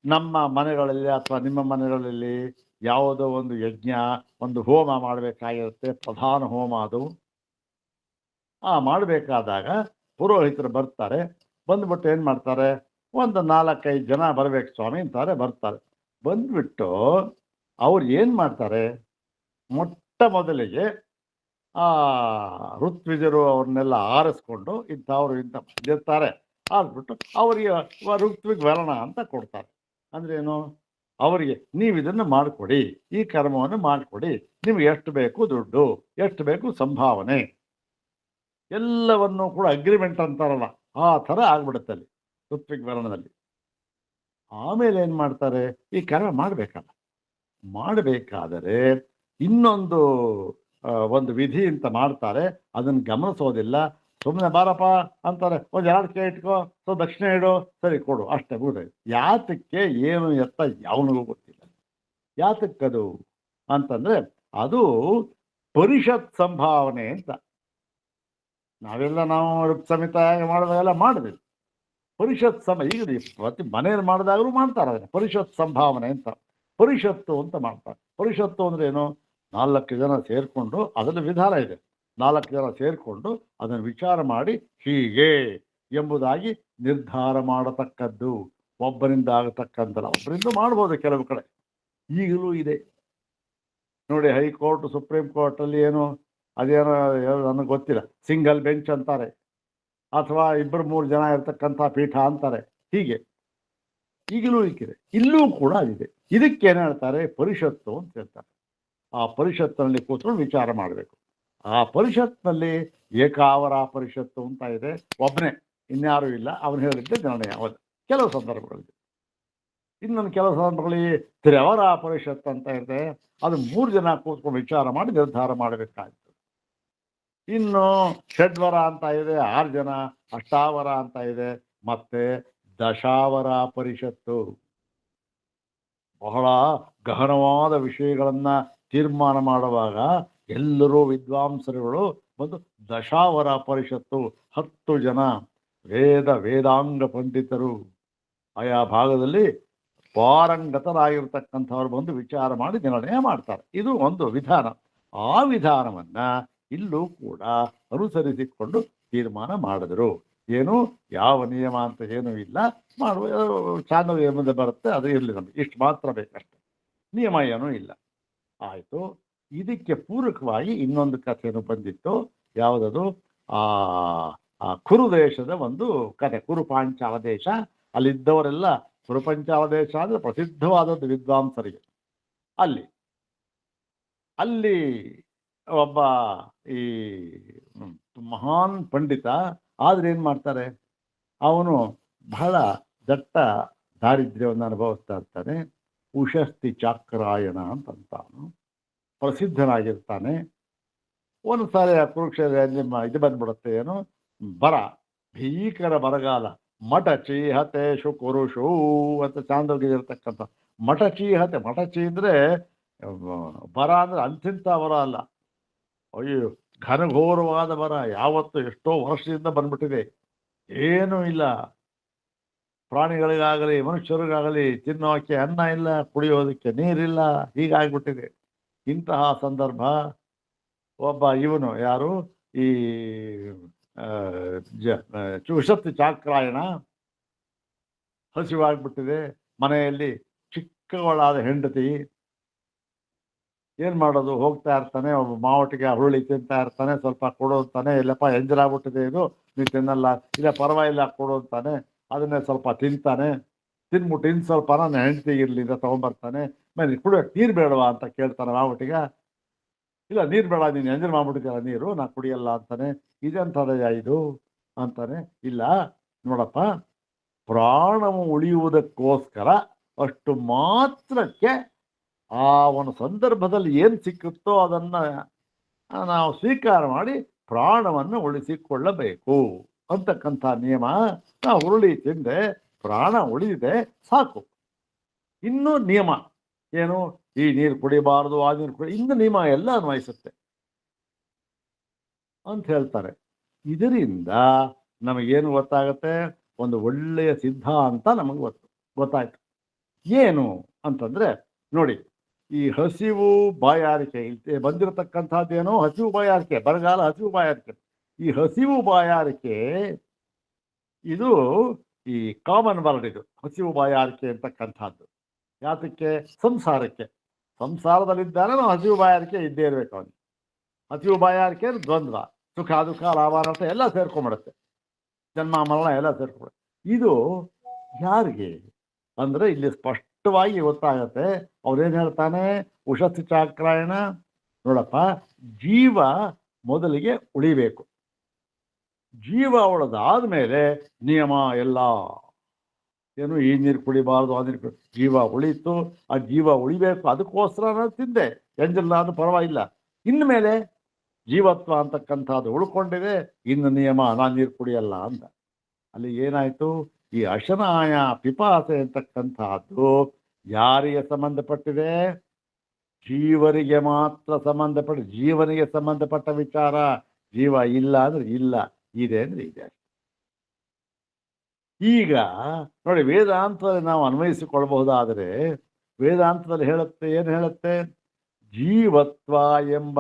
ನಮ್ಮ ಮನೆಗಳಲ್ಲಿ ಅಥವಾ ನಿಮ್ಮ ಮನೆಗಳಲ್ಲಿ ಯಾವುದೋ ಒಂದು ಯಜ್ಞ, ಒಂದು ಹೋಮ ಮಾಡಬೇಕಾಗಿರುತ್ತೆ, ಪ್ರಧಾನ ಹೋಮ. ಅದು ಮಾಡಬೇಕಾದಾಗ ಪುರೋಹಿತರು ಬರ್ತಾರೆ. ಬಂದ್ಬಿಟ್ಟು ಏನು ಮಾಡ್ತಾರೆ, ಒಂದು 4-5 ಜನ ಬರ್ಬೇಕು ಸ್ವಾಮಿ ಅಂತಾರೆ. ಬರ್ತಾರೆ. ಬಂದ್ಬಿಟ್ಟು ಅವ್ರು ಏನು ಮಾಡ್ತಾರೆ, ಮೊಟ್ಟ ಮೊದಲಿಗೆ ಋತ್ವಿಜರು ಅವ್ರನ್ನೆಲ್ಲ ಆರಿಸ್ಕೊಂಡು ಇಂಥವ್ರು ಇಂಥ ಬಂದಿರ್ತಾರೆ, ಆರಿಸ್ಬಿಟ್ಟು ಅವರಿಗೆ ಋತ್ವಿಗ್ ವರಣ ಅಂತ ಕೊಡ್ತಾರೆ. ಅಂದ್ರೆ ಏನು, ಅವರಿಗೆ ನೀವು ಇದನ್ನು ಮಾಡಿಕೊಡಿ, ಈ ಕರ್ಮವನ್ನು ಮಾಡಿಕೊಡಿ, ನಿಮ್ಗೆ ಎಷ್ಟು ಬೇಕು ದುಡ್ಡು, ಎಷ್ಟು ಬೇಕು ಸಂಭಾವನೆ, ಎಲ್ಲವನ್ನೂ ಕೂಡ ಅಗ್ರಿಮೆಂಟ್ ಅಂತಾರಲ್ಲ, ಆ ಥರ ಆಗ್ಬಿಡುತ್ತೆ ಅಲ್ಲಿ ಋತ್ವಿಗ್ ವರ್ಣದಲ್ಲಿ. ಆಮೇಲೆ ಏನು ಮಾಡ್ತಾರೆ, ಈ ಕರ್ಮ ಮಾಡಬೇಕಲ್ಲ, ಮಾಡಬೇಕಾದರೆ ಇನ್ನೊಂದು ಒಂದು ವಿಧಿ ಅಂತ ಮಾಡ್ತಾರೆ. ಅದನ್ನು ಗಮನಿಸೋದಿಲ್ಲ. ಸುಮ್ಮನೆ ಬಾರಪ್ಪ ಅಂತಾರೆ, ಒಂದು 2 ಕೈ ಇಟ್ಕೋ, ಸೊ ದಕ್ಷಿಣೆ ಇಡು, ಸರಿ ಕೊಡು, ಅಷ್ಟೇ ಬಿಡ್ರಿ. ಯಾತಕ್ಕೆ ಏನು ಎತ್ತ ಯಾವನಿಗೂ ಗೊತ್ತಿಲ್ಲ. ಯಾತಕ್ಕದು ಅಂತಂದ್ರೆ ಅದು ಪರಿಷತ್ ಸಂಭಾವನೆ ಅಂತ. ನಾವು ಸಮೇತ ಮಾಡಿದಾಗೆಲ್ಲ ಮಾಡಿದ್ವಿ. ಪರಿಷತ್ ಈಗ ಪ್ರತಿ ಮನೆಯಲ್ಲಿ ಮಾಡಿದಾಗಲೂ ಮಾಡ್ತಾರೆ ಅದನ್ನ ಪರಿಷತ್ ಸಂಭಾವನೆ ಅಂತ. ಪರಿಷತ್ತು ಅಂತ ಮಾಡ್ತಾರೆ. ಪರಿಷತ್ತು ಅಂದ್ರೆ ಏನು, 4 ಜನ ಸೇರಿಕೊಂಡು, ಅದರಲ್ಲಿ ವಿಧಾನ ಇದೆ. 4 ಜನ ಸೇರಿಕೊಂಡು ಅದನ್ನು ವಿಚಾರ ಮಾಡಿ ಹೀಗೆ ಎಂಬುದಾಗಿ ನಿರ್ಧಾರ ಮಾಡತಕ್ಕದ್ದು. ಒಬ್ಬರಿಂದ ಆಗತಕ್ಕಂಥಲ್ಲ, ಒಬ್ಬರಿಂದ ಮಾಡ್ಬೋದು ಕೆಲವು ಕಡೆ, ಈಗಲೂ ಇದೆ ನೋಡಿ. ಹೈಕೋರ್ಟ್, ಸುಪ್ರೀಂ ಕೋರ್ಟಲ್ಲಿ ಏನು ಅದೇನೋ ನನಗೆ ಗೊತ್ತಿಲ್ಲ, ಸಿಂಗಲ್ ಬೆಂಚ್ ಅಂತಾರೆ, ಅಥವಾ 2-3 ಜನ ಇರ್ತಕ್ಕಂಥ ಪೀಠ ಅಂತಾರೆ. ಹೀಗೆ ಈಗಲೂ ಇದೆ, ಇಲ್ಲೂ ಕೂಡ ಇದೆ. ಇದಕ್ಕೇನು ಹೇಳ್ತಾರೆ, ಪರಿಷತ್ತು ಅಂತ ಹೇಳ್ತಾರೆ. ಆ ಪರಿಷತ್ತಿನಲ್ಲಿ ಕೂತ್ಕೊಂಡು ವಿಚಾರ ಮಾಡಬೇಕು. ಆ ಪರಿಷತ್ನಲ್ಲಿ ಏಕಾವರ ಪರಿಷತ್ತು ಅಂತ ಇದೆ, ಒಬ್ಬನೇ, ಇನ್ಯಾರೂ ಇಲ್ಲ, ಅವನು ಹೇಳಿದ್ದೆ ನಿರ್ಣಯ. ಕೆಲವು ಸಂದರ್ಭಗಳಲ್ಲಿ. ಇನ್ನೊಂದು ಕೆಲವು ಸಂದರ್ಭಗಳಲ್ಲಿ ತ್ರಿವರ ಪರಿಷತ್ ಅಂತ ಇದೆ, ಅದು 3 ಜನ ಕೂತ್ಕೊಂಡು ವಿಚಾರ ಮಾಡಿ ನಿರ್ಧಾರ ಮಾಡಬೇಕಾಗ್ತದೆ. ಇನ್ನು ಷಡ್ವರ ಅಂತ ಇದೆ, 6 ಜನ, ಅಷ್ಟಾವರ ಅಂತ ಇದೆ, ಮತ್ತೆ ದಶಾವರ ಪರಿಷತ್ತು. ಬಹಳ ಗಹನವಾದ ವಿಷಯಗಳನ್ನ ತೀರ್ಮಾನ ಮಾಡುವಾಗ ಎಲ್ಲರೂ ವಿದ್ವಾಂಸರುಗಳು ಒಂದು ದಶಾವರ ಪರಿಷತ್ತು, 10 ಜನ ವೇದಾಂಗ ಪಂಡಿತರು ಆಯಾ ಭಾಗದಲ್ಲಿ ಪಾರಂಗತರಾಗಿರ್ತಕ್ಕಂಥವ್ರು ಬಂದು ವಿಚಾರ ಮಾಡಿ ನಿರ್ಣಯ ಮಾಡ್ತಾರೆ. ಇದು ಒಂದು ವಿಧಾನ. ಆ ವಿಧಾನವನ್ನ ಇಲ್ಲೂ ಕೂಡ ಅನುಸರಿಸಿಕೊಂಡು ತೀರ್ಮಾನ ಮಾಡಿದ್ರು. ಏನು ಯಾವ ನಿಯಮ ಅಂತ ಏನೂ ಇಲ್ಲ, ಮಾಡುವ ಚಾನಲ್ ಮುಂದೆ ಬರುತ್ತೆ, ಅದು ಇರಲಿ, ನಮಗೆ ಇಷ್ಟು ಮಾತ್ರ ಬೇಕಷ್ಟೆ, ನಿಯಮ ಏನೂ ಇಲ್ಲ. ಆಯಿತು. ಇದಕ್ಕೆ ಪೂರಕವಾಗಿ ಇನ್ನೊಂದು ಕಥೆಯನ್ನು ಬಂದಿತ್ತು. ಯಾವುದದು, ಆ ಕುರು ದೇಶದ ಒಂದು ಕಥೆ, ಕುರು ಪಾಂಚಾಲ ದೇಶ. ಅಲ್ಲಿದ್ದವರೆಲ್ಲ, ಕುರುಪಂಚಾಲ ದೇಶ ಅಂದರೆ ಪ್ರಸಿದ್ಧವಾದದ್ದು ವಿದ್ವಾಂಸರಿಗೆ. ಅಲ್ಲಿ ಒಬ್ಬ ಈ ಮಹಾನ್ ಪಂಡಿತ, ಆದ್ರೆ ಏನು ಮಾಡ್ತಾರೆ, ಅವನು ಬಹಳ ದಟ್ಟ ದಾರಿದ್ರ್ಯವನ್ನು ಅನುಭವಿಸ್ತಾ ಇರ್ತಾನೆ. ಉಷಸ್ತಿ ಚಾಕ್ರಾಯಣ ಅಂತಂತಾನು ಪ್ರಸಿದ್ಧನಾಗಿರ್ತಾನೆ. ಒಂದು ಸಾರಿ ಆ ಕುರುಕ್ಷೇತ್ರ ಇದು ಬಂದ್ಬಿಡುತ್ತೆ, ಏನು ಬರ, ಭೀಕರ ಬರಗಾಲ. ಮಠ ಚೀಹತೇಶು ಕುರುಷು ಅಂತ ಚಾಂದೋಗಿರ್ತಕ್ಕಂಥ ಮಠ ಚೀಹತೆ. ಮಠ ಚೀ ಅಂದ್ರೆ ಬರ ಅಂದ್ರೆ ಅಂತಿಂತ ಬರ ಅಲ್ಲ, ಅಯ್ಯೋ ಘನಘೋರವಾದ ಬರ. ಯಾವತ್ತು ಎಷ್ಟೋ ವರ್ಷದಿಂದ ಬಂದ್ಬಿಟ್ಟಿದೆ, ಏನೂ ಇಲ್ಲ. ಪ್ರಾಣಿಗಳಿಗಾಗಲಿ ಮನುಷ್ಯರಿಗಾಗಲಿ ತಿನ್ನೋಕ್ಕೆ ಅನ್ನ ಇಲ್ಲ, ಕುಡಿಯೋದಕ್ಕೆ ನೀರಿಲ್ಲ, ಹೀಗಾಗ್ಬಿಟ್ಟಿದೆ. ಇಂತಹ ಸಂದರ್ಭ ಒಬ್ಬ ಇವನು ಯಾರು ಈ ಉಷತ್ತು ಚಾಕ್ರಾಯಣ ಹಸಿವಾಗ್ಬಿಟ್ಟಿದೆ. ಮನೆಯಲ್ಲಿ ಚಿಕ್ಕವಳಾದ ಹೆಂಡತಿ, ಏನ್ ಮಾಡೋದು, ಹೋಗ್ತಾ ಇರ್ತಾನೆ, ಒಬ್ಬ ಮಾವಟಿಗೆ ಹುರುಳಿ ತಿಂತಾ ಇರ್ತಾನೆ, ಸ್ವಲ್ಪ ಕೊಡು ಅಂತಾನೆ. ಇಲ್ಲಪ್ಪ ಎಂಜಲಾಗ್ಬಿಟ್ಟಿದೆ ಇದು, ನೀನು ತಿನ್ನಲ್ಲ, ಇಲ್ಲ ಪರವಾಗಿಲ್ಲ ಕೊಡು ಅಂತಾನೆ. ಅದನ್ನೇ ಸ್ವಲ್ಪ ತಿಂತಾನೆ. ತಿನ್ಬಿಟ್ಟು ಇನ್ನು ಸ್ವಲ್ಪ ನನ್ನ ಹೆಂಡತಿಗೆ ಇರಲಿ ಅಂತ ತೊಗೊಂಬರ್ತಾನೆ. ಮೇಲೆ ಕುಡಿಯೋಕೆ ನೀರು ಬೇಡವಾ ಅಂತ ಕೇಳ್ತಾನೆ ಮಾವಟಿಗ. ಇಲ್ಲ ನೀರು ಬೇಡ, ನೀನು ಎಂಜಲ್ ಮಾಡ್ಬಿಟ್ಟಿದ್ದೀರ ನೀರು, ನಾ ಕುಡಿಯಲ್ಲ ಅಂತಾನೆ. ಇದೆಂಥದಯ್ಯ ಇದು ಅಂತಾನೆ. ಇಲ್ಲ ನೋಡಪ್ಪ, ಪ್ರಾಣವು ಉಳಿಯುವುದಕ್ಕೋಸ್ಕರ ಅಷ್ಟು ಮಾತ್ರಕ್ಕೆ ಆ ಒಂದು ಸಂದರ್ಭದಲ್ಲಿ ಏನು ಸಿಕ್ಕುತ್ತೋ ಅದನ್ನ ನಾವು ಸ್ವೀಕಾರ ಮಾಡಿ ಪ್ರಾಣವನ್ನು ಉಳಿಸಿಕೊಳ್ಳಬೇಕು ಅಂತಕ್ಕಂಥ ನಿಯಮ. ನಾವು ಹುರುಳಿ ತಿಂದೆ, ಪ್ರಾಣ ಉಳಿದಿದೆ, ಸಾಕು. ಇನ್ನೂ ನಿಯಮ ಏನು, ಈ ನೀರು ಕುಡಿಬಾರದು, ಆ ನೀರು ಕುಡಿ, ಇನ್ನು ನಿಯಮ ಎಲ್ಲ ಅನ್ವಯಿಸುತ್ತೆ ಅಂತ ಹೇಳ್ತಾರೆ. ಇದರಿಂದ ನಮಗೇನು ಗೊತ್ತಾಗುತ್ತೆ, ಒಂದು ಒಳ್ಳೆಯ ಸಿದ್ಧಾಂತ ನಮಗೆ ಗೊತ್ತಾಯ್ತು. ಏನು ಅಂತಂದ್ರೆ ನೋಡಿ, ಈ ಹಸಿವು ಬಾಯಾರಿಕೆ ಬಂದಿರತಕ್ಕಂಥದ್ದೇನೋ ಹಸಿವು ಬಾಯಾರಿಕೆ, ಬರಗಾಲ ಹಸಿವು ಬಾಯಾರಿಕೆ. ಈ ಹಸಿವು ಬಾಯಾರಿಕೆ ಇದು ಈ ಕಾಮನ್ ವರ್ಡ್, ಇದು ಹಸಿವು ಬಾಯಾರಿಕೆ ಅಂತಕ್ಕಂಥದ್ದು. ಯಾತಕ್ಕೆ? ಸಂಸಾರಕ್ಕೆ. ಸಂಸಾರದಲ್ಲಿದ್ದಾಗ ನಾವು ಹಸಿವು ಬಾಯಾರಿಕೆ ಇದ್ದೇ ಇರಬೇಕು. ಅವನಿಗೆ ಹಸಿವು ಬಾಯಾರಿಕೆ ದ್ವಂದ್ವ, ಸುಖ ದುಃಖ ಲಾಭ ನಷ್ಟ ಎಲ್ಲ ಸೇರ್ಕೊಂಡ್ಬಿಡುತ್ತೆ, ಜನ್ಮ ಮರಣ ಎಲ್ಲ ಸೇರ್ಕೊಂಡ್ಬಿಡುತ್ತೆ. ಇದು ಯಾರಿಗೆ ಅಂದ್ರೆ ಇಲ್ಲಿ ಸ್ಪಷ್ಟವಾಗಿ ಗೊತ್ತಾಗತ್ತೆ. ಅವ್ರೇನು ಹೇಳ್ತಾನೆ ಉಷಸ್ತಿ ಚಾಕ್ರಾಯಣ, ನೋಡಪ್ಪ, ಜೀವ ಮೊದಲಿಗೆ ಉಳಿಬೇಕು. ಜೀವ ಉಳಿದಾದ್ಮೇಲೆ ನಿಯಮ ಎಲ್ಲ ಏನು, ಈ ನೀರು ಕುಡಿಬಾರ್ದು, ಆ ನೀರು ಜೀವ ಉಳಿತು, ಆ ಜೀವ ಉಳಿಬೇಕು, ಅದಕ್ಕೋಸ್ಕರ ನಾನು ತಿಂದೆ, ಎಂಜಿಲ್ಲ ಅದು ಪರವಾಗಿಲ್ಲ. ಇನ್ಮೇಲೆ ಜೀವತ್ವ ಅಂತಕ್ಕಂಥದ್ದು ಉಳ್ಕೊಂಡಿದೆ, ಇನ್ನು ನಿಯಮ ನಾನು ನೀರು ಕುಡಿಯಲ್ಲ ಅಂತ. ಅಲ್ಲಿ ಏನಾಯ್ತು, ಈ ಅಶನಾಯ ಪಿಪಾಸೆ ಅಂತಕ್ಕಂಥದ್ದು ಯಾರಿಗೆ ಸಂಬಂಧಪಟ್ಟಿದೆ? ಜೀವರಿಗೆ ಮಾತ್ರ ಸಂಬಂಧಪಟ್ಟ, ಜೀವನಿಗೆ ಸಂಬಂಧಪಟ್ಟ ವಿಚಾರ. ಜೀವ ಇಲ್ಲ ಅಂದ್ರೆ ಇಲ್ಲ, ಇದೆ ಅಂದ್ರೆ ಇದೆ. ಈಗ ನೋಡಿ, ವೇದಾಂತದಲ್ಲಿ ನಾವು ಅನ್ವಯಿಸಿಕೊಳ್ಬಹುದಾದರೆ, ವೇದಾಂತದಲ್ಲಿ ಹೇಳುತ್ತೆ, ಏನು ಹೇಳುತ್ತೆ? ಜೀವತ್ವ ಎಂಬ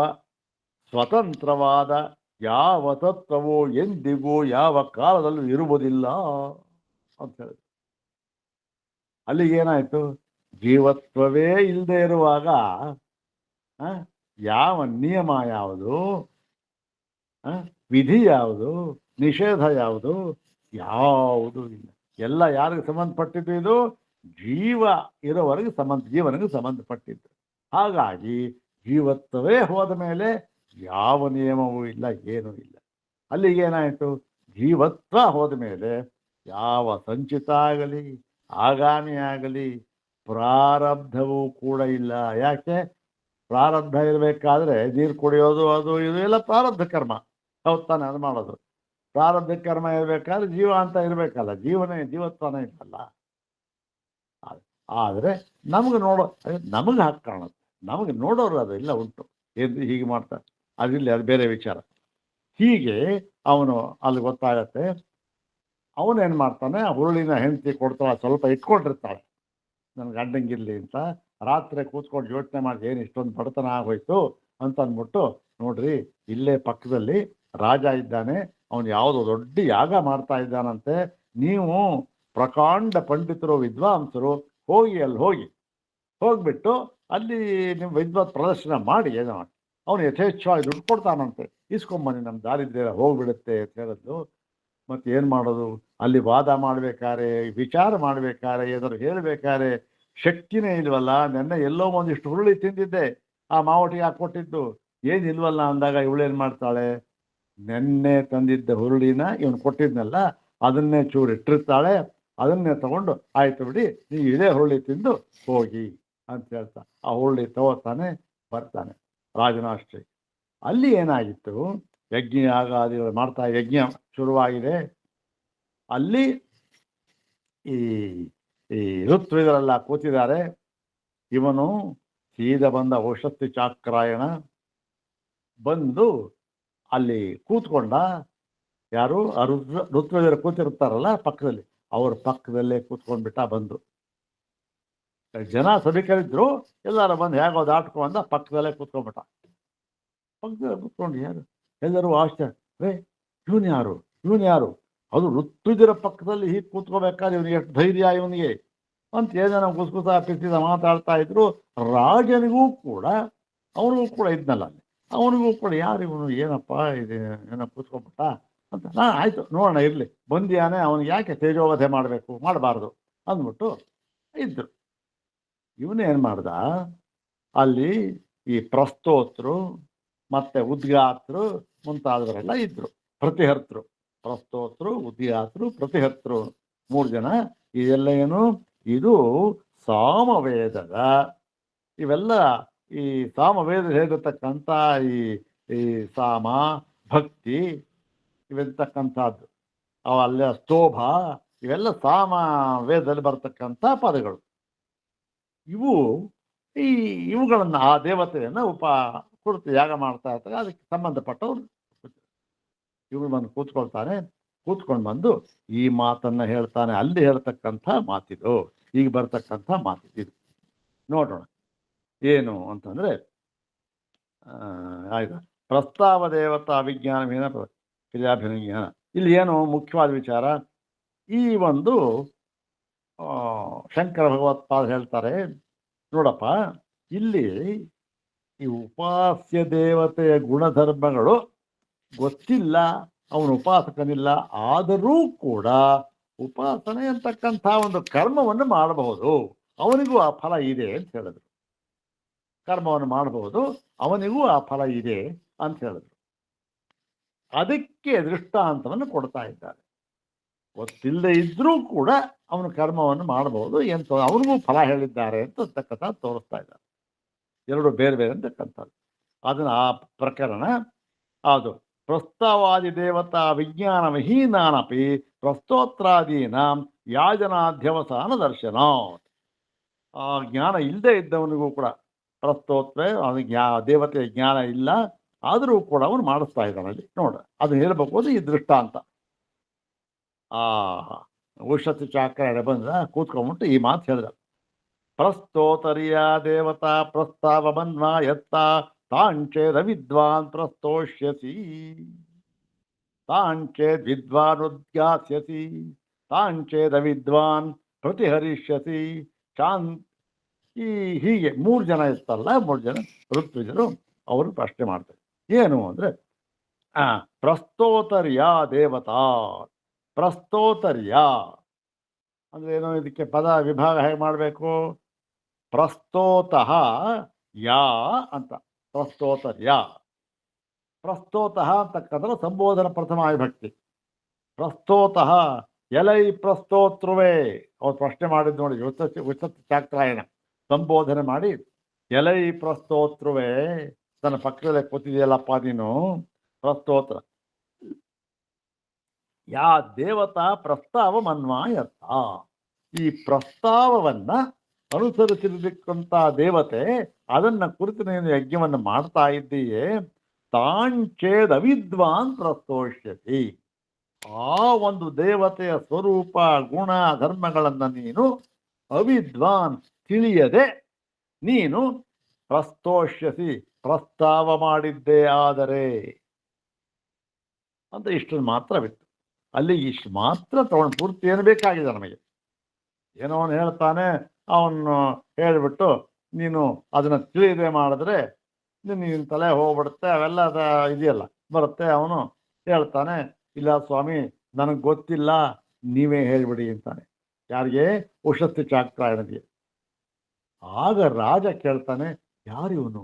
ಸ್ವತಂತ್ರವಾದ ಯಾವ ತತ್ವವೂ ಎಂದಿಗೂ ಯಾವ ಕಾಲದಲ್ಲೂ ಇರುವುದಿಲ್ಲ ಅಂತ ಹೇಳಿದ್ರು. ಅಲ್ಲಿಗೆ ಏನಾಯ್ತು, ಜೀವತ್ವವೇ ಇಲ್ಲದೆ ಇರುವಾಗ ಯಾವ ನಿಯಮ ಯಾವುದು, ವಿಧಿ ಯಾವುದು, ನಿಷೇಧ ಯಾವುದು, ಯಾವುದು ಇಲ್ಲ. ಎಲ್ಲ ಯಾರಿಗೆ ಸಂಬಂಧಪಟ್ಟಿದ್ದು? ಇದು ಜೀವ ಇರೋವರೆಗೆ ಜೀವನಿಗೆ ಸಂಬಂಧಪಟ್ಟಿದ್ದು. ಹಾಗಾಗಿ ಜೀವತ್ವವೇ ಹೋದ ಮೇಲೆ ಯಾವ ನಿಯಮವೂ ಇಲ್ಲ, ಏನೂ ಇಲ್ಲ. ಅಲ್ಲಿಗೆ ಏನಾಯಿತು, ಜೀವತ್ವ ಹೋದ ಮೇಲೆ ಯಾವ ಸಂಚಿತ ಆಗಲಿ ಆಗಾಮಿ ಆಗಲಿ ಪ್ರಾರಬ್ಧವೂ ಕೂಡ ಇಲ್ಲ. ಯಾಕೆ? ಪ್ರಾರಬ್ಧ ಇರಬೇಕಾದ್ರೆ ನೀರು ಕುಡಿಯೋದು ಅದು ಇದು ಎಲ್ಲ ಪ್ರಾರಬ್ಧ ಕರ್ಮ, ಹೌದು ತಾನೆ? ಅದು ಮಾಡೋದು ಪ್ರಾರಬ್ಧ ಕರ್ಮ ಇರಬೇಕಾದ್ರೆ ಜೀವ ಅಂತ ಇರಬೇಕಲ್ಲ, ಜೀವತ್ವನೇ ಇಲ್ಲಲ್ಲ. ಆದರೆ ನಮಗೆ ನಮಗೆ ಹಾಕಿ ಕಾಣುತ್ತೆ, ನಮಗೆ ನೋಡೋರು ಅದು ಇಲ್ಲ ಉಂಟು, ಏನು ಹೀಗೆ ಮಾಡ್ತಾರೆ, ಅದಿಲ್ಲ, ಅದು ಬೇರೆ ವಿಚಾರ. ಹೀಗೆ ಅವನು ಅಲ್ಲಿ ಗೊತ್ತಾಗತ್ತೆ. ಅವನೇನು ಮಾಡ್ತಾನೆ, ಆ ಹುರುಳಿನ ಹೆಂಡತಿ ಕೊಡ್ತಾಳೆ, ಸ್ವಲ್ಪ ಇಟ್ಕೊಂಡಿರ್ತಾಳೆ ನನ್ನ ಗಂಡಂಗಿರ್ಲಿ ಅಂತ. ರಾತ್ರಿ ಕೂತ್ಕೊಂಡು ಯೋಚನೆ ಮಾಡಿ, ಏನು ಇಷ್ಟೊಂದು ಬಡತನ ಆಗೋಯ್ತು ಅಂತ ಅಂದ್ಬಿಟ್ಟು, ನೋಡ್ರಿ ಇಲ್ಲೇ ಪಕ್ಕದಲ್ಲಿ ರಾಜ ಇದ್ದಾನೆ, ಅವನು ಯಾವುದೋ ದೊಡ್ಡ ಯಾಗ ಮಾಡ್ತಾ ಇದ್ದಾನಂತೆ, ನೀವು ಪ್ರಕಾಂಡ ಪಂಡಿತರು ವಿದ್ವಾಂಸರು ಅಲ್ಲಿ ಹೋಗ್ಬಿಟ್ಟು ಅಲ್ಲಿ ನಿಮ್ಮ ವಿದ್ವತ್ ಪ್ರದರ್ಶನ ಮಾಡಿ, ಏನೋ ಅವನು ಯಥೇಚ್ಛವಾಗಿ ದುಡ್ಡು ಕೊಡ್ತಾನಂತೆ, ಇಸ್ಕೊಂಬನ್ನಿ, ನಮ್ಮ ದಾರಿದ್ರ್ಯ ಹೋಗ್ಬಿಡುತ್ತೆ ಅಂತ ಹೇಳಿದ್ಲು. ಮತ್ತು ಏನು ಮಾಡೋದು, ಅಲ್ಲಿ ವಾದ ಮಾಡ್ಬೇಕಾರೆ, ವಿಚಾರ ಮಾಡ್ಬೇಕಾರೆ, ಏನಾದ್ರು ಹೇಳ್ಬೇಕಾರೆ ಶಕ್ತಿನೇ ಇಲ್ವಲ್ಲ. ನೆನ್ನೆ ಎಲ್ಲೋ ಒಂದಿಷ್ಟು ಹುರುಳಿ ತಿಂದಿದ್ದೆ, ಆ ಮಾವಟಿಗೆ ಹಾಕ್ಕೊಟ್ಟಿದ್ದು, ಏನಿಲ್ವಲ್ಲ ಅಂದಾಗ ಇವಳೇನು ಮಾಡ್ತಾಳೆ, ನೆನ್ನೆ ತಂದಿದ್ದ ಹುರುಳಿನ ಇವನು ಕೊಟ್ಟಿದ್ನಲ್ಲ ಅದನ್ನೇ ಚೂರು ಇಟ್ಟಿರ್ತಾಳೆ, ಅದನ್ನೇ ತಗೊಂಡು ಆಯ್ತು ಬಿಡಿ, ನೀವು ಇದೇ ಹುರುಳಿ ತಿಂದು ಹೋಗಿ ಅಂತ ಹೇಳ್ತಾ ಆ ಹುರುಳಿ ತಗೋತಾನೆ, ಬರ್ತಾನೆ ರಾಜನಾಶ್ರಯ. ಅಲ್ಲಿ ಏನಾಗಿತ್ತು, ಯಜ್ಞ ಆಗಾದಿಗಳು ಮಾಡ್ತಾ, ಯಜ್ಞ ಶುರುವಾಗಿದೆ. ಅಲ್ಲಿ ಈ ಋತ್ವಿಗಳೆಲ್ಲ ಕೂತಿದ್ದಾರೆ. ಇವನು ಸೀದಾ ಬಂದ ಉಷಸ್ತಿ ಚಾಕ್ರಾಯಣ ಬಂದು ಅಲ್ಲಿ ಕೂತ್ಕೊಂಡ. ಯಾರು ಋತ್ವಿಗರು ಕೂತಿರ್ತಾರಲ್ಲ ಪಕ್ಕದಲ್ಲಿ, ಅವ್ರ ಪಕ್ಕದಲ್ಲೇ ಕೂತ್ಕೊಂಡ್ಬಿಟ್ಟ ಬಂದು. ಜನ ಸಭಿಕರಿದ್ರು, ಎಲ್ಲರೂ ಬಂದು ಹೇಗೋ ದಾಟ್ಕೊ ಅಂದ, ಪಕ್ಕದಲ್ಲೇ ಕೂತ್ಕೊಂಡ್ಬಿಟ್ಟ. ಪಕ್ಕದಲ್ಲೇ ಕೂತ್ಕೊಂಡು ಯಾರು ಎಲ್ಲರೂ ಆಶ್ಚರ್ಯ, ಇವನು ಯಾರು, ಇವನು ಯಾರು, ಅದು ಋತ್ವಿಜರ ಪಕ್ಕದಲ್ಲಿ ಹೀಗೆ ಕೂತ್ಕೋಬೇಕಾದ್ರೆ ಇವನಿಗೆ ಎಷ್ಟು ಧೈರ್ಯ ಇವನಿಗೆ ಅಂತ ಏನೋ ಗುಸ್ಗುಸ ಪಿಸಿದ ಮಾತಾಡ್ತಾ ಇದ್ರು. ರಾಜನಿಗೂ ಕೂಡ ಅವನಿಗೂ ಕೂಡ ಇದ್ನಲ್ಲ, ಅವನಿಗೂ ಕೂಡ ಯಾರು ಇವನು, ಏನಪ್ಪ ಇದು, ಏನೋ ಕೂತ್ಕೊಂಡ್ಬಿಟ್ಟ ಅಂತ. ಆಯ್ತು ನೋಡೋಣ ಇರಲಿ, ಬಂದಿಯಾನೆ, ಅವನಿಗೆ ಯಾಕೆ ತೇಜೋವಧೆ ಮಾಡಬೇಕು, ಮಾಡಬಾರ್ದು ಅಂದ್ಬಿಟ್ಟು ಇದ್ರು. ಇವನೇನು ಮಾಡ್ದ, ಅಲ್ಲಿ ಈ ಪ್ರಸ್ತೋತರು ಮತ್ತೆ ಉದ್ಗಾತರು ಮುಂತಾದವರೆಲ್ಲ ಇದ್ರು, ಪ್ರತಿಹರ್ತರು. ಪ್ರಸ್ತೋತರು, ಉದ್ಗಾತರು, ಪ್ರತಿಹರ್ತರು 3 ಜನ. ಇದೆಲ್ಲ ಏನು, ಇದು ಸಾಮವೇದದ, ಇವೆಲ್ಲ ಈ ಸಾಮವೇದ ಹೇಳಿರ್ತಕ್ಕಂಥ ಈ ಸಾಮ, ಭಕ್ತಿ ಇವೆಂತಕ್ಕಂಥದ್ದು, ಅಲ್ಲೇ ಸ್ತೋಭ, ಇವೆಲ್ಲ ಸಾಮ ವೇದದಲ್ಲಿ ಬರ್ತಕ್ಕಂಥ ಪದಗಳು. ಇವುಗಳನ್ನು ಆ ದೇವತೆಯನ್ನು ಕುರಿತು ಯಾಗ ಮಾಡ್ತಾ ಇರ್ತಾರೆ. ಅದಕ್ಕೆ ಸಂಬಂಧಪಟ್ಟವ್ರು ಇವರು ಬಂದು ಕೂತ್ಕೊಳ್ತಾನೆ. ಕೂತ್ಕೊಂಡು ಬಂದು ಈ ಮಾತನ್ನ ಹೇಳ್ತಾನೆ. ಅಲ್ಲಿ ಹೇಳ್ತಕ್ಕಂಥ ಮಾತಿದು, ಈಗ ಬರ್ತಕ್ಕಂಥ ಮಾತಿದು ನೋಡೋಣ ಏನು ಅಂತಂದ್ರೆ, ಆಯ್ತು, ಪ್ರಸ್ತಾವ ದೇವತಾ ಅಭಿಜ್ಞಾನ ಕ್ರಿಯಾಭಿಜ್ಞಾನ. ಇಲ್ಲಿ ಏನು ಮುಖ್ಯವಾದ ವಿಚಾರ, ಈ ಒಂದು ಶಂಕರ ಭಗವತ್ಪಾದ ಹೇಳ್ತಾರೆ, ನೋಡಪ್ಪ, ಇಲ್ಲಿ ಈ ಉಪಾಸ್ಯ ದೇವತೆಯ ಗುಣಧರ್ಮಗಳು ಗೊತ್ತಿಲ್ಲ, ಅವನು ಉಪಾಸಕನಿಲ್ಲ, ಆದರೂ ಕೂಡ ಉಪಾಸನೆ ಅಂತಕ್ಕಂಥ ಒಂದು ಕರ್ಮವನ್ನು ಮಾಡಬಹುದು, ಅವನಿಗೂ ಆ ಫಲ ಇದೆ ಅಂತ ಹೇಳಿದ್ರು. ಕರ್ಮವನ್ನು ಮಾಡಬಹುದು, ಅವನಿಗೂ ಆ ಫಲ ಇದೆ ಅಂತ ಹೇಳಿದ್ರು. ಅದಕ್ಕೆ ದೃಷ್ಟಾಂತವನ್ನು ಕೊಡ್ತಾ ಇದ್ದಾರೆ. ಗೊತ್ತಿಲ್ಲದೆ ಇದ್ರೂ ಕೂಡ ಅವನು ಕರ್ಮವನ್ನು ಮಾಡಬಹುದು, ಎಂತ ಅವನಿಗೂ ಫಲ ಹೇಳಿದ್ದಾರೆ ಅಂತಕ್ಕಂಥ ತೋರಿಸ್ತಾ ಇದ್ದಾರೆ. ಎರಡು ಬೇರೆ ಬೇರೆ ಅಂತಕ್ಕಂಥದ್ದು. ಅದನ್ನು ಆ ಪ್ರಕರಣ ಅದು ಪ್ರಸ್ತಾವಾದಿ ದೇವತಾ ವಿಜ್ಞಾನ ವಿಹೀನಾನಪಿ ಪ್ರಸ್ತೋತ್ರಾದೀನಾಂ ಯಾಜನಾಧ್ಯವಸಾನ ದರ್ಶನ. ಆ ಜ್ಞಾನ ಇಲ್ಲದೆ ಇದ್ದವನಿಗೂ ಕೂಡ ಪ್ರಸ್ತೋತ್ರ, ಅವನಿಗೆ ದೇವತೆಯ ಜ್ಞಾನ ಇಲ್ಲ, ಆದರೂ ಕೂಡ ಅವನು ಮಾಡಿಸ್ತಾ ಇದ್ದಾನಲ್ಲಿ. ನೋಡ, ಅದನ್ನ ಹೇಳ್ಬೇಕು, ಈ ದೃಷ್ಟಾಂತ. ಉಷತ್ ಚಾಕ್ರ ಬಂದ ಕೂತ್ಕೊಂಡ್ಬಿಟ್ಟು ಈ ಮಾತು ಹೇಳಿದ. ಪ್ರಸ್ತೋತರಿಯ ದೇವತಾ ಪ್ರಸ್ತಾವ ಬನ್ವಾ ಯತ್ತ ತಾಂಚೇದ ವಿದ್ವಾನ್ ಪ್ರಸ್ತೋಷ್ಯಸಿ, ತಾಂಚೇದ್ ವಿದ್ವಾನ್ ಉದ್ಗಾಸ್ಯಸಿ, ತಾಂಚೇದ ವಿದ್ವಾನ್ ಪ್ರತಿಹರಿಷ್ಯಸಿ. ಹೀಗೆ 3 ಜನ ಇರ್ತಲ್ಲ, 3 ಜನ ಋತ್ವಿಜರು, ಅವರು ಪ್ರಶ್ನೆ ಮಾಡ್ತಾರೆ. ಏನು ಅಂದ್ರೆ, ಪ್ರಸ್ತೋತರ್ಯ ದೇವತಾ. ಪ್ರಸ್ತೋತರ್ಯ ಅಂದ್ರೆ ಏನು, ಇದಕ್ಕೆ ಪದ ವಿಭಾಗ ಹೇಗೆ ಮಾಡಬೇಕು, ಪ್ರಸ್ತೋತಃ ಯಾ ಅಂತ. ಪ್ರಸ್ತೋತರ್ಯ, ಪ್ರಸ್ತೋತಃ ಅಂತಕ್ಕಂದ್ರೆ ಸಂಬೋಧನ ಪ್ರಥಮ ವಿಭಕ್ತಿ. ಪ್ರಸ್ತೋತಃ ಎಲೈ ಪ್ರಸ್ತೋತೃವೇ, ಅವ್ರು ಪ್ರಶ್ನೆ ಮಾಡಿದ್ದು ನೋಡಿ, ವಿಸತ್ ಚಾಕ್ರಾಯಣ ಸಂಬೋಧನೆ ಮಾಡಿ, ಎಲೈ ಪ್ರಸ್ತೋತೃವೇ, ತನ್ನ ಪಕ್ಕದಲ್ಲೇ ಕೂತಿದೆಯಲ್ಲಪ್ಪ ನೀನು ಪ್ರಸ್ತೋತ್ರ, ಯಾ ದೇವತಾ ಪ್ರಸ್ತಾವ ಮನ್ವಾಯತ್ತ. ಈ ಪ್ರಸ್ತಾವವನ್ನ ಅನುಸರಿಸಿರ್ತಕ್ಕಂಥ ದೇವತೆ, ಅದನ್ನ ಕುರಿತು ನೀನು ಯಜ್ಞವನ್ನು ಮಾಡ್ತಾ ಇದ್ದೀಯೇ, ತಾಂಚೇದ್ ಅವಿದ್ವಾನ್ ಪ್ರಸ್ತೋಷ್ಯತಿ. ಆ ಒಂದು ದೇವತೆಯ ಸ್ವರೂಪ ಗುಣ ಧರ್ಮಗಳನ್ನ ನೀನು ಅವಿದ್ವಾನ್ ತಿಳಿಯದೆ ನೀನು ಪ್ರಸ್ತೋಷ್ಯಸಿ ಪ್ರಸ್ತಾವ ಮಾಡಿದ್ದೇ ಆದರೆ ಅಂತ ಇಷ್ಟನ್ನು ಮಾತ್ರವಿತ್ತು. ಅಲ್ಲಿ ಇಷ್ಟು ಮಾತ್ರ ತಗೊಂಡು ಪೂರ್ತಿ ಏನು ಬೇಕಾಗಿದೆ ನಮಗೆ. ಏನೋ ಅವನು ಹೇಳ್ತಾನೆ, ಅವನು ಹೇಳಿಬಿಟ್ಟು ನೀನು ಅದನ್ನು ತಿಳಿಯದೆ ಮಾಡಿದ್ರೆ ನೀನು ತಲೆ ಹೋಗ್ಬಿಡುತ್ತೆ, ಅವೆಲ್ಲ ಇದೆಯಲ್ಲ ಬರುತ್ತೆ. ಅವನು ಹೇಳ್ತಾನೆ, ಇಲ್ಲ ಸ್ವಾಮಿ ನನಗೆ ಗೊತ್ತಿಲ್ಲ, ನೀವೇ ಹೇಳ್ಬಿಡಿ ಅಂತಾನೆ. ಯಾರಿಗೆ? ಉಷಸ್ತಿ ಚಾಕ್ರಾಯಣಿಗೆ. ಆಗ ರಾಜ ಕೇಳ್ತಾನೆ, ಯಾರಿವನು?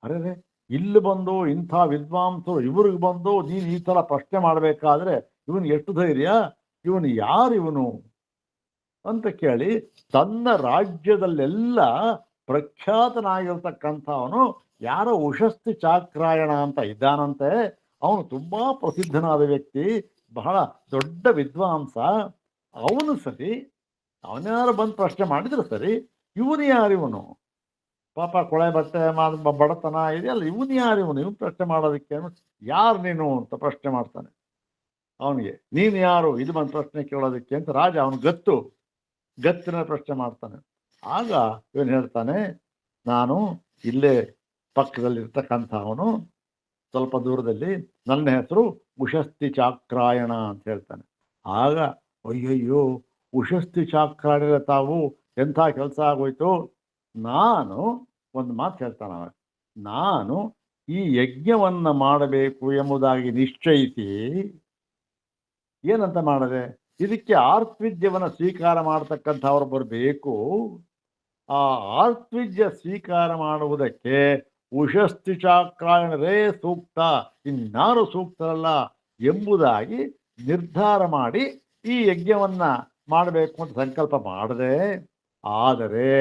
ಅರೆ, ಇಲ್ಲಿ ಬಂದು ಇಂಥ ವಿದ್ವಾಂಸರು ಇವ್ರಿಗೆ ಬಂದು ನೀನು ಈ ಥರ ಪ್ರಶ್ನೆ ಮಾಡಬೇಕಾದ್ರೆ ಇವನು ಎಷ್ಟು ಧೈರ್ಯ, ಇವನು ಯಾರಿವನು ಅಂತ ಕೇಳಿ, ತನ್ನ ರಾಜ್ಯದಲ್ಲೆಲ್ಲ ಪ್ರಖ್ಯಾತನಾಗಿರ್ತಕ್ಕಂಥವನು ಯಾರೋ ಉಷಸ್ತಿ ಚಾಕ್ರಾಯಣ ಅಂತ ಇದ್ದಾನಂತೆ. ಅವನು ತುಂಬಾ ಪ್ರಸಿದ್ಧನಾದ ವ್ಯಕ್ತಿ, ಬಹಳ ದೊಡ್ಡ ವಿದ್ವಾಂಸ. ಅವನು ಸರಿ, ಅವನ್ಯಾರು ಬಂದು ಪ್ರಶ್ನೆ ಮಾಡಿದ್ರು ಸರಿ, ಇವನು ಯಾರಿವನು? ಪಾಪ ಕೊಳೆ ಬಟ್ಟೆ ಬಡತನ ಇದೆಯಲ್ಲ, ಇವನು ಯಾರಿವನು? ಇವನು ಪ್ರಶ್ನೆ ಮಾಡೋದಕ್ಕೆ ಯಾರು ನೀನು ಅಂತ ಪ್ರಶ್ನೆ ಮಾಡ್ತಾನೆ. ಅವನಿಗೆ ನೀನು ಯಾರು ಇದು ಒಂದು ಪ್ರಶ್ನೆ ಕೇಳೋದಕ್ಕೆ ಅಂತ ರಾಜ ಅವನು ಗತ್ತಿನ ಪ್ರಶ್ನೆ ಮಾಡ್ತಾನೆ. ಆಗ ಇವನು ಹೇಳ್ತಾನೆ, ನಾನು ಇಲ್ಲೇ ಪಕ್ಕದಲ್ಲಿರ್ತಕ್ಕಂಥ ಅವನು, ಸ್ವಲ್ಪ ದೂರದಲ್ಲಿ, ನನ್ನ ಹೆಸರು ಉಷಸ್ತಿ ಚಾಕ್ರಾಯಣ ಅಂತ ಹೇಳ್ತಾನೆ. ಆಗ ಅಯ್ಯಯ್ಯೋ, ಉಷಸ್ತಿ ಚಾಕ್ರಾಯಣ, ತಾವು ಎಂಥ ಕೆಲಸ ಆಗೋಯ್ತು. ನಾನು ಒಂದು ಮಾತು ಹೇಳ್ತಾನೆ, ನಾನು ಈ ಯಜ್ಞವನ್ನು ಮಾಡಬೇಕು ಎಂಬುದಾಗಿ ನಿಶ್ಚಯಿಸಿ ಏನಂತ ಮಾಡದೆ, ಇದಕ್ಕೆ ಆರ್ತ್ವಿಜ್ಯವನ್ನು ಸ್ವೀಕಾರ ಮಾಡತಕ್ಕಂಥವ್ರು ಬರಬೇಕು. ಆ ಆರ್ತ್ವಿಜ್ಯ ಸ್ವೀಕಾರ ಮಾಡುವುದಕ್ಕೆ ಉಷಸ್ತಿ ಚಾಕ್ರಾಯಣರೇ ಸೂಕ್ತ, ಇನ್ಯಾರು ಸೂಕ್ತರಲ್ಲ ಎಂಬುದಾಗಿ ನಿರ್ಧಾರ ಮಾಡಿ ಈ ಯಜ್ಞವನ್ನ ಮಾಡಬೇಕು ಅಂತ ಸಂಕಲ್ಪ ಮಾಡದೆ, ಆದರೆ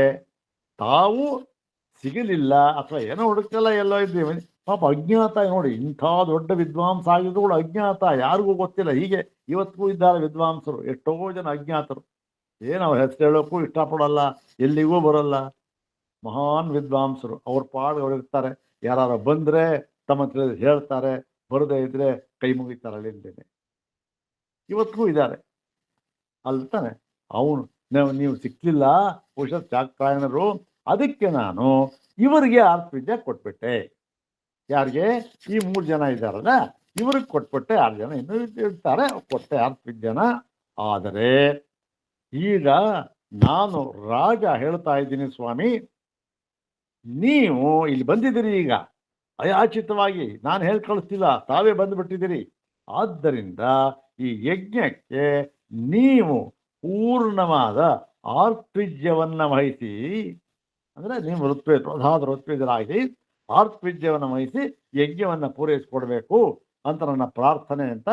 ತಾವು ಸಿಗಲಿಲ್ಲ ಅಥವಾ ಏನೋ ಹುಡುಕಲ್ಲ, ಎಲ್ಲೋ ಇದ್ದೀವಿ ಪಾಪ ಅಜ್ಞಾತ. ನೋಡಿ, ಇಂಥ ದೊಡ್ಡ ವಿದ್ವಾಂಸ ಆಗಿದ್ರು ಕೂಡ ಅಜ್ಞಾತ, ಯಾರಿಗೂ ಗೊತ್ತಿಲ್ಲ. ಹೀಗೆ ಇವತ್ತಿಗೂ ಇದ್ದಾರೆ ವಿದ್ವಾಂಸರು, ಎಷ್ಟೋ ಜನ ಅಜ್ಞಾತರು. ಏನು ಅವ್ರ ಹೆಸರು ಹೇಳೋಕ್ಕೂ ಇಷ್ಟಪಡಲ್ಲ, ಎಲ್ಲಿಗೂ ಬರಲ್ಲ. ಮಹಾನ್ ವಿದ್ವಾಂಸರು ಅವ್ರ ಪಾಡು ಅವ್ರು ಇರ್ತಾರೆ. ಯಾರು ಬಂದರೆ ತಮ್ಮ ಹತ್ರ ಹೇಳ್ತಾರೆ, ಬರದೇ ಇದ್ರೆ ಕೈ ಮುಗಿತಾರೆ ಅಲ್ಲಿಂದೇನೆ. ಇವತ್ತಿಗೂ ಇದ್ದಾರೆ ಅಲ್ತಾನೆ. ಅವನು ನೀವು ಸಿಕ್ಲಿಲ್ಲ ಉಷಸ್ ಚಾಕ್ರಾಯಣರು, ಅದಕ್ಕೆ ನಾನು ಇವರಿಗೆ ಆರ್ತ್ವಿದ್ಯ ಕೊಟ್ಬಿಟ್ಟೆ. ಯಾರಿಗೆ? ಈ 3 ಜನ ಇದ್ದಾರಲ್ಲ, ಇವ್ರಿಗೆ ಕೊಟ್ಬಿಟ್ಟೆ. 6 ಜನ ಇನ್ನೂ ಇರ್ತಾರೆ, ಕೊಟ್ಟೆ ಆರ್ತ್ವಿದ್ಯನ. ಆದರೆ ಈಗ ನಾನು ರಾಜ ಹೇಳ್ತಾ ಇದ್ದೀನಿ, ಸ್ವಾಮಿ ನೀವು ಇಲ್ಲಿ ಬಂದಿದ್ದೀರಿ ಈಗ ಅಯಾಚಿತವಾಗಿ, ನಾನು ಹೇಳಿ ಕಳಿಸ್ತಿಲ್ಲ, ತಾವೇ ಬಂದುಬಿಟ್ಟಿದ್ದೀರಿ. ಆದ್ದರಿಂದ ಈ ಯಜ್ಞಕ್ಕೆ ನೀವು ಪೂರ್ಣವಾದ ಆರ್ತ್ವಿಜ್ಯವನ್ನು ವಹಿಸಿ, ಅಂದರೆ ನೀವು ಋತ್ವಿಜರಾಗಿ ಆರ್ತ್ವಿಜ್ಯವನ್ನು ವಹಿಸಿ ಯಜ್ಞವನ್ನು ಪೂರೈಸಿಕೊಡ್ಬೇಕು ಅಂತ ನನ್ನ ಪ್ರಾರ್ಥನೆ ಅಂತ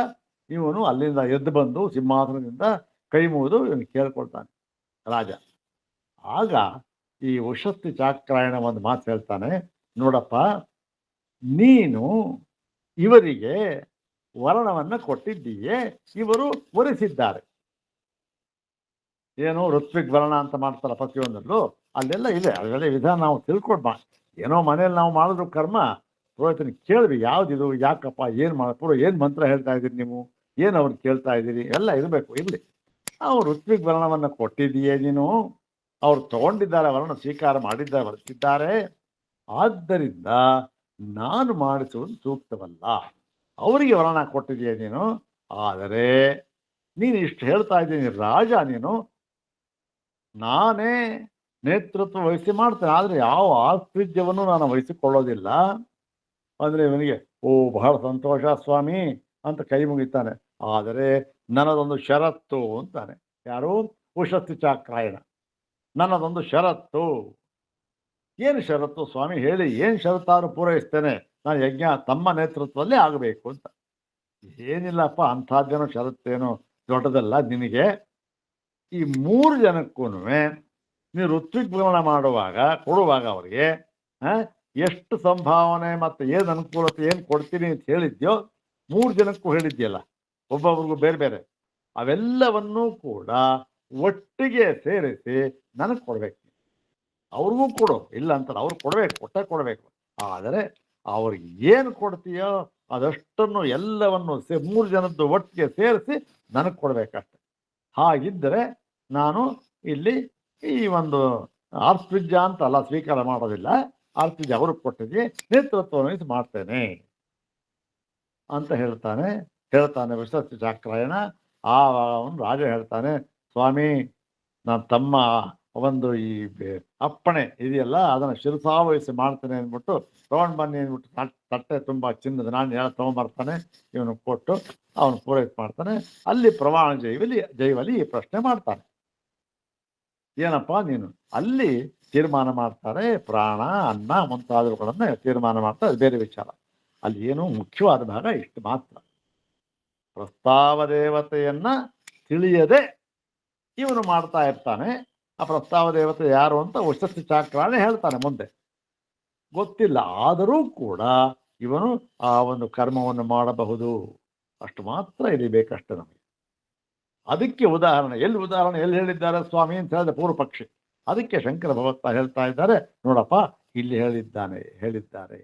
ಇವನು ಅಲ್ಲಿಂದ ಎದ್ದು ಬಂದು ಸಿಂಹಾಸನದಿಂದ ಕೈ ಮುಗಿದು ಇವನು ಕೇಳ್ಕೊಳ್ತಾನೆ ರಾಜ. ಆಗ ಈ ಉಷಸ್ತಿ ಚಾಕ್ರಾಯಣ ಒಂದು ಮಾತು ಹೇಳ್ತಾನೆ, ನೋಡಪ್ಪ, ನೀನು ಇವರಿಗೆ ವರ್ಣವನ್ನು ಕೊಟ್ಟಿದ್ದೀಯೇ, ಇವರು ವರಿಸಿದ್ದಾರೆ. ಏನು ಋತ್ವಿಗ್ ವರ್ಣ ಅಂತ ಮಾಡ್ತಾರ ಪ್ರತಿಯೊಂದರಲ್ಲೂ, ಅಲ್ಲೆಲ್ಲ ಇದೆ, ಅದೆಲ್ಲ ವಿಧಾನ ನಾವು ತಿಳ್ಕೊಡ್ಬಾ. ಏನೋ ಮನೇಲಿ ನಾವು ಮಾಡಿದ್ರು ಕರ್ಮ, ಪುರೋಹಿತನಿಗೆ ಕೇಳ್ವಿ ಯಾವುದಿದು, ಯಾಕಪ್ಪ, ಏನು ಪೂರ್ವ ಏನು ಮಂತ್ರ ಹೇಳ್ತಾ ಇದ್ದೀರಿ ನೀವು, ಏನು ಅವ್ರು ಕೇಳ್ತಾ ಇದ್ದೀರಿ, ಎಲ್ಲ ಇರಬೇಕು. ಇರಲಿ, ಅವ್ರು ಋತ್ವಿಗ್ ವರ್ಣವನ್ನು ಕೊಟ್ಟಿದ್ದೀಯೇ ನೀನು, ಅವ್ರು ತಗೊಂಡಿದ್ದಾರೆ, ವರ್ಣ ಸ್ವೀಕಾರ ಮಾಡಿದ್ದಾರೆ, ವರ್ತಿದ್ದಾರೆ. ಆದ್ದರಿಂದ ನಾನು ಮಾಡಿಸುವುದು ಸೂಕ್ತವಲ್ಲ. ಅವರಿಗೆ ವರ್ಣ ಕೊಟ್ಟಿದ್ದೀಯ ನೀನು, ಆದರೆ ನೀನು ಇಷ್ಟು ಹೇಳ್ತಾ ಇದ್ದೀನಿ ರಾಜ, ನೀನು ನಾನೇ ನೇತೃತ್ವ ವಹಿಸಿ ಮಾಡ್ತೇನೆ, ಆದರೆ ಯಾವ ಆಸ್ತ್ವಿಜ್ಯವನ್ನು ನಾನು ವಹಿಸಿಕೊಳ್ಳೋದಿಲ್ಲ. ಅಂದರೆ ಇವನಿಗೆ ಬಹಳ ಸಂತೋಷ ಸ್ವಾಮಿ ಅಂತ ಕೈ ಮುಗಿತಾನೆ. ಆದರೆ ನನ್ನದೊಂದು ಷರತ್ತು ಅಂತಾನೆ. ಯಾರು? ಉಷಸ್ತಿ ಚಾಕ್ರಾಯಣ. ನನ್ನದೊಂದು ಷರತ್ತು. ಏನು ಷರತ್ತು ಸ್ವಾಮಿ ಹೇಳಿ, ಏನು ಷರತ್ತಾದ್ರೂ ಪೂರೈಸ್ತೇನೆ, ನಾನು ಯಜ್ಞ ತಮ್ಮ ನೇತೃತ್ವದಲ್ಲೇ ಆಗಬೇಕು ಅಂತ. ಏನಿಲ್ಲಪ್ಪ, ಅಂಥದ್ದೇನೋ ಷರತ್ತೇನೋ ದೊಡ್ಡದಲ್ಲ ನಿನಗೆ. ಈ 3 ಜನಕ್ಕೂ ನೀವು ಋತ್ವಿಗ್ರಹಣ ಮಾಡುವಾಗ ಕೊಡುವಾಗ ಅವರಿಗೆ ಎಷ್ಟು ಸಂಭಾವನೆ ಮತ್ತು ಏನು ಅನುಕೂಲತೆ ಏನು ಕೊಡ್ತೀನಿ ಅಂತ ಹೇಳಿದ್ಯೋ 3 ಜನಕ್ಕೂ ಹೇಳಿದ್ಯಲ್ಲ, ಒಬ್ಬೊಬ್ರಿಗೂ ಬೇರೆ ಬೇರೆ, ಅವೆಲ್ಲವನ್ನೂ ಕೂಡ ಒಟ್ಟಿಗೆ ಸೇರಿಸಿ ನನಗೆ ಕೊಡ್ಬೇಕು. ಅವ್ರಿಗೂ ಕೊಡು, ಇಲ್ಲ ಅಂತಾರೆ, ಅವ್ರು ಕೊಡ್ಬೇಕು, ಕೊಡಬೇಕು. ಆದರೆ ಅವ್ರಿಗೆ ಏನು ಕೊಡ್ತೀಯೋ ಅದಷ್ಟನ್ನು ಎಲ್ಲವನ್ನು 3 ಜನದ್ದು ಒಟ್ಟಿಗೆ ಸೇರಿಸಿ ನನಗೆ ಕೊಡ್ಬೇಕಷ್ಟೆ. ಹಾಗಿದ್ದರೆ ನಾನು ಇಲ್ಲಿ ಈ ಒಂದು ಆರ್ತ್ವಿಜ್ಯ ಅಂತಲ್ಲ ಸ್ವೀಕಾರ ಮಾಡೋದಿಲ್ಲ, ಆರ್ತ್ವಿಜ್ಯ ಅವ್ರಿಗೆ ಕೊಟ್ಟಿದ್ದೆ, ನೇತೃತ್ವ ವಹಿಸಿ ಮಾಡ್ತೇನೆ ಅಂತ ಹೇಳ್ತಾನೆ ಉಷಸ್ತಿ ಚಾಕ್ರಾಯಣ. ಅವನು ರಾಜ ಹೇಳ್ತಾನೆ, ಸ್ವಾಮಿ ನಾನು ತಮ್ಮ ಒಂದು ಈ ಅಪ್ಪಣೆ ಇದೆಯಲ್ಲ ಅದನ್ನು ಶಿರಸಾವಹಿಸಿ ಮಾಡ್ತೇನೆ ಅಂದ್ಬಿಟ್ಟು ತೊಗೊಂಡು ಬನ್ನಿ ಅಂದ್ಬಿಟ್ಟು ತಟ್ಟೆ ತುಂಬ ಚಿನ್ನದ ನಾಣ್ಯ ತೊಗೊಂಬರ್ತಾನೆ. ಇವನು ಕೊಟ್ಟು ಅವನು ಪೂರೈಸಿ ಮಾಡ್ತಾನೆ. ಅಲ್ಲಿ ಪ್ರಮಾಣ ಜೈವಲಿ ಈ ಪ್ರಶ್ನೆ ಮಾಡ್ತಾನೆ, ಏನಪ್ಪ ನೀನು ಅಲ್ಲಿ ತೀರ್ಮಾನ ಮಾಡ್ತಾರೆ, ಪ್ರಾಣ ಅನ್ನ ಮುಂತಾದವುಗಳನ್ನು ತೀರ್ಮಾನ ಮಾಡ್ತಾರೆ, ಬೇರೆ ವಿಚಾರ. ಅಲ್ಲಿ ಏನು ಮುಖ್ಯವಾದ ಭಾಗ ಇಷ್ಟು ಮಾತ್ರ. ಪ್ರಸ್ತಾವ ದೇವತೆಯನ್ನ ತಿಳಿಯದೆ ಇವನು ಮಾಡ್ತಾ ಇರ್ತಾನೆ. ಆ ಪ್ರಸ್ತಾವ ದೇವತೆ ಯಾರು ಅಂತ ಉಷಸ್ತಿ ಚಾಕ್ರಾಯಣ ಹೇಳ್ತಾನೆ ಮುಂದೆ, ಗೊತ್ತಿಲ್ಲ. ಆದರೂ ಕೂಡ ಇವನು ಆ ಒಂದು ಕರ್ಮವನ್ನು ಮಾಡಬಹುದು, ಅಷ್ಟು ಮಾತ್ರ ಇಲ್ಲಿ ಬೇಕಷ್ಟೆ ನಮಗೆ. ಅದಕ್ಕೆ ಉದಾಹರಣೆ ಎಲ್ಲಿ ಹೇಳಿದ್ದಾರೆ ಸ್ವಾಮಿ ಅಂತ ಹೇಳಿದ ಪೂರ್ವ ಪಕ್ಷಿ. ಅದಕ್ಕೆ ಶಂಕರ ಭಗವತ್ತ ಹೇಳ್ತಾ ಇದ್ದಾರೆ, ನೋಡಪ್ಪ ಇಲ್ಲಿ ಹೇಳಿದ್ದಾರೆ.